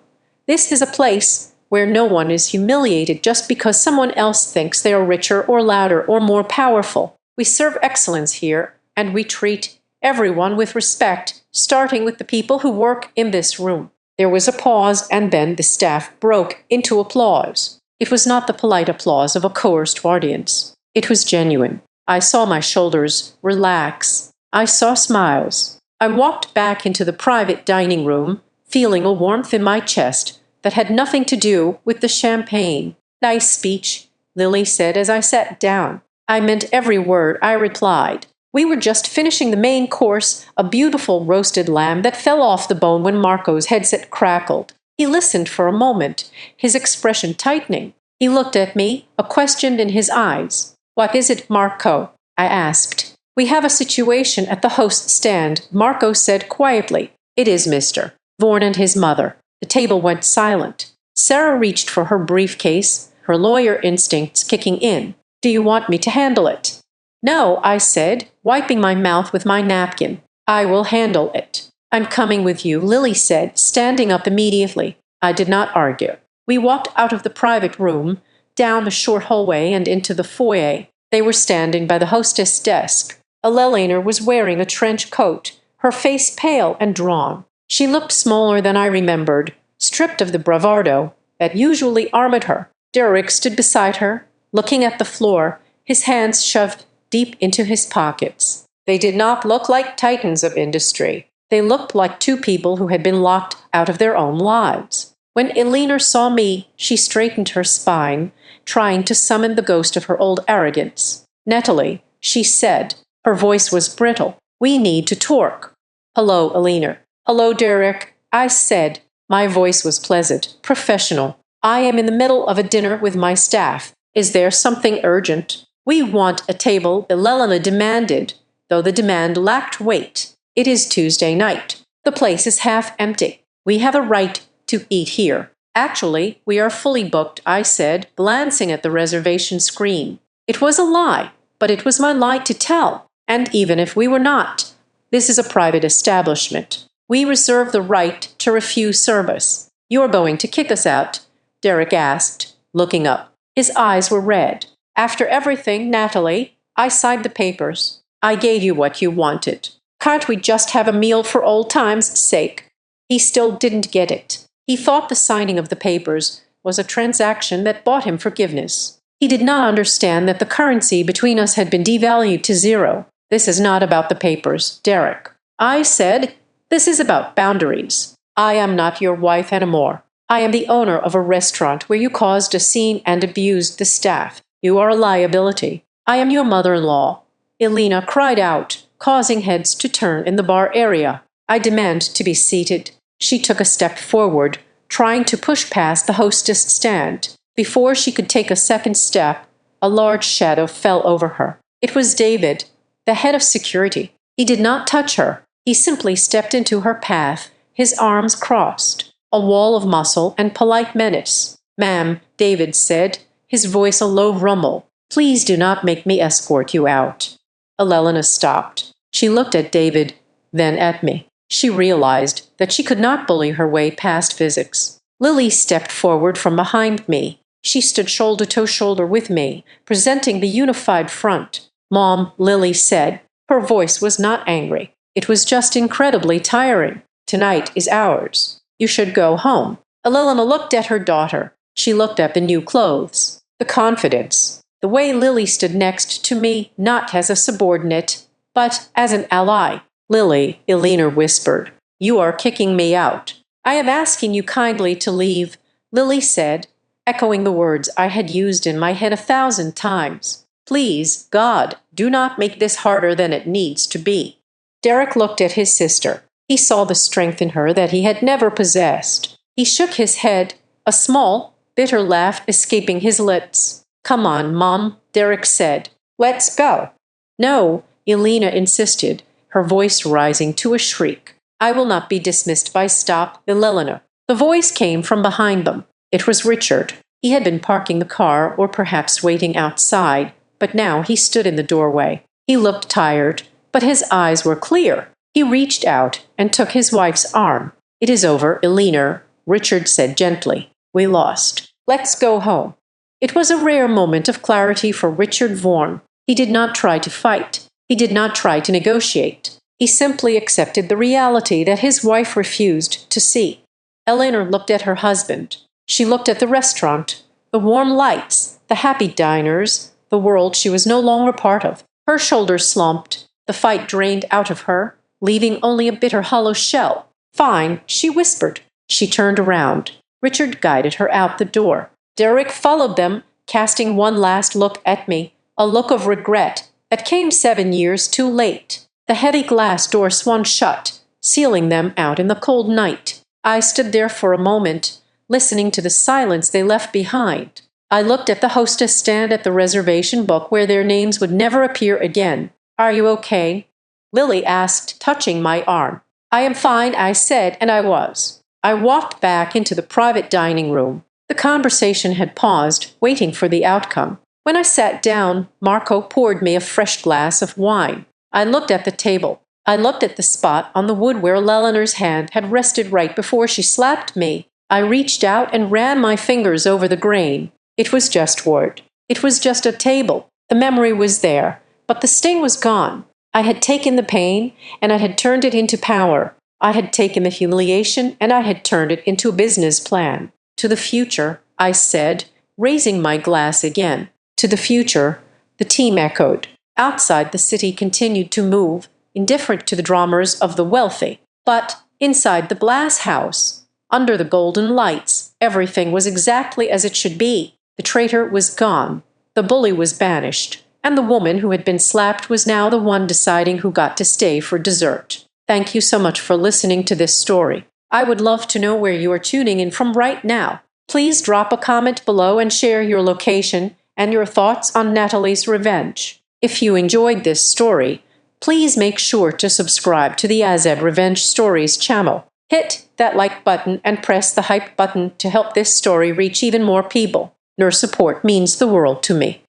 this is a place where no one is humiliated just because someone else thinks they are richer or louder or more powerful. We serve excellence here, and we treat everyone with respect, starting with the people who work in this room." There was a pause, and then the staff broke into applause. It was not the polite applause of a coerced audience. It was genuine. I saw my shoulders relax. I saw smiles. I walked back into the private dining room, feeling a warmth in my chest that had nothing to do with the champagne. "Nice speech," Lily said as I sat down. "I meant every word," I replied. "We were just finishing the main course, a beautiful roasted lamb that fell off the bone when Marco's headset crackled." He listened for a moment, his expression tightening. He looked at me, a question in his eyes. "What is it, Marco?" I asked. "We have a situation at the host stand," Marco said quietly. "It is Mr. Vaughan and his mother." The table went silent. Sarah reached for her briefcase, her lawyer instincts kicking in. "Do you want me to handle it?" "No," I said, wiping my mouth with my napkin. "I will handle it." "I'm coming with you," Lily said, standing up immediately. I did not argue. We walked out of the private room, down the short hallway and into the foyer. They were standing by the hostess' desk. Elena was wearing a trench coat, her face pale and drawn. She looked smaller than I remembered, stripped of the bravado that usually armored her. Derek stood beside her, looking at the floor, his hands shoved deep into his pockets. They did not look like titans of industry. They looked like two people who had been locked out of their own lives. When Elena saw me, she straightened her spine, trying to summon the ghost of her old arrogance. "Natalie," she said. Her voice was brittle. "We need to talk." "Hello, Elena." "Hello, Derek," I said. My voice was pleasant, professional. "I am in the middle of a dinner with my staff. Is there something urgent?" "We want a table," Elena demanded, though the demand lacked weight. "It is Tuesday night. The place is half empty. We have a right to eat here." "Actually, we are fully booked," I said, glancing at the reservation screen. It was a lie, but it was my lie to tell. And even if we were not, this is a private establishment. We reserve the right to refuse service. "You're going to kick us out?" Derek asked, looking up. His eyes were red. "After everything, Natalie," I signed the papers. "I gave you what you wanted. Can't we just have a meal for old times' sake?" He still didn't get it. He thought the signing of the papers was a transaction that bought him forgiveness. He did not understand that the currency between us had been devalued to zero. "This is not about the papers, Derek," I said. "This is about boundaries. I am not your wife anymore. I am the owner of a restaurant where you caused a scene and abused the staff. You are a liability. I am your mother-in-law." Elena cried out, causing heads to turn in the bar area. "I demand to be seated." She took a step forward, trying to push past the hostess stand. Before she could take a second step, a large shadow fell over her. It was David, the head of security. He did not touch her. He simply stepped into her path, his arms crossed, a wall of muscle and polite menace. "Ma'am," David said, his voice a low rumble, "please do not make me escort you out." Elena stopped. She looked at David, then at me. She realized that she could not bully her way past physics. Lily stepped forward from behind me. She stood shoulder to shoulder with me, presenting the unified front. "Mom," Lily said. Her voice was not angry. It was just incredibly tiring. "Tonight is ours. You should go home." Elena looked at her daughter. She looked at the new clothes, the confidence, the way Lily stood next to me, not as a subordinate, but as an ally. "Lily," Elena whispered, "you are kicking me out." "I am asking you kindly to leave," Lily said, echoing the words I had used in my head 1,000 times. "Please, God, do not make this harder than it needs to be." Derek looked at his sister. He saw the strength in her that he had never possessed. He shook his head, a small, bitter laugh escaping his lips. "Come on, Mom," Derek said. "Let's go." "No," Elena insisted, her voice rising to a shriek. "I will not be dismissed by stop, Elena." The voice came from behind them. It was Richard. He had been parking the car or perhaps waiting outside, but now he stood in the doorway. He looked tired, but his eyes were clear. He reached out and took his wife's arm. "It is over, Elena," Richard said gently. "We lost. Let's go home." It was a rare moment of clarity for Richard Vaughan. He did not try to fight. He did not try to negotiate. He simply accepted the reality that his wife refused to see. Elena looked at her husband. She looked at the restaurant, the warm lights, the happy diners, the world she was no longer part of. Her shoulders slumped. The fight drained out of her, leaving only a bitter hollow shell. "Fine," she whispered. She turned around. Richard guided her out the door. Derek followed them, casting one last look at me, a look of regret that came 7 years too late. The heavy glass door swung shut, sealing them out in the cold night. I stood there for a moment, listening to the silence they left behind. I looked at the hostess stand at the reservation book where their names would never appear again. "Are you okay?" Lily asked, touching my arm. "I am fine," I said, and I was. I walked back into the private dining room. The conversation had paused, waiting for the outcome. When I sat down, Marco poured me a fresh glass of wine. I looked at the table. I looked at the spot on the wood where Eleanor's hand had rested right before she slapped me. I reached out and ran my fingers over the grain. It was just wood. It was just a table. The memory was there, but the sting was gone. I had taken the pain, and I had turned it into power. I had taken the humiliation, and I had turned it into a business plan. "To the future," I said, raising my glass again. "To the future," the team echoed. Outside, the city continued to move, indifferent to the dramas of the wealthy. But inside the glass house, under the golden lights, everything was exactly as it should be. The traitor was gone, the bully was banished, and the woman who had been slapped was now the one deciding who got to stay for dessert. Thank you so much for listening to this story. I would love to know where you are tuning in from right now. Please drop a comment below and share your location and your thoughts on Natalie's revenge. If you enjoyed this story, please make sure to subscribe to the Azad Revenge Stories channel. Hit that like button and press the hype button to help this story reach even more people. Your support means the world to me.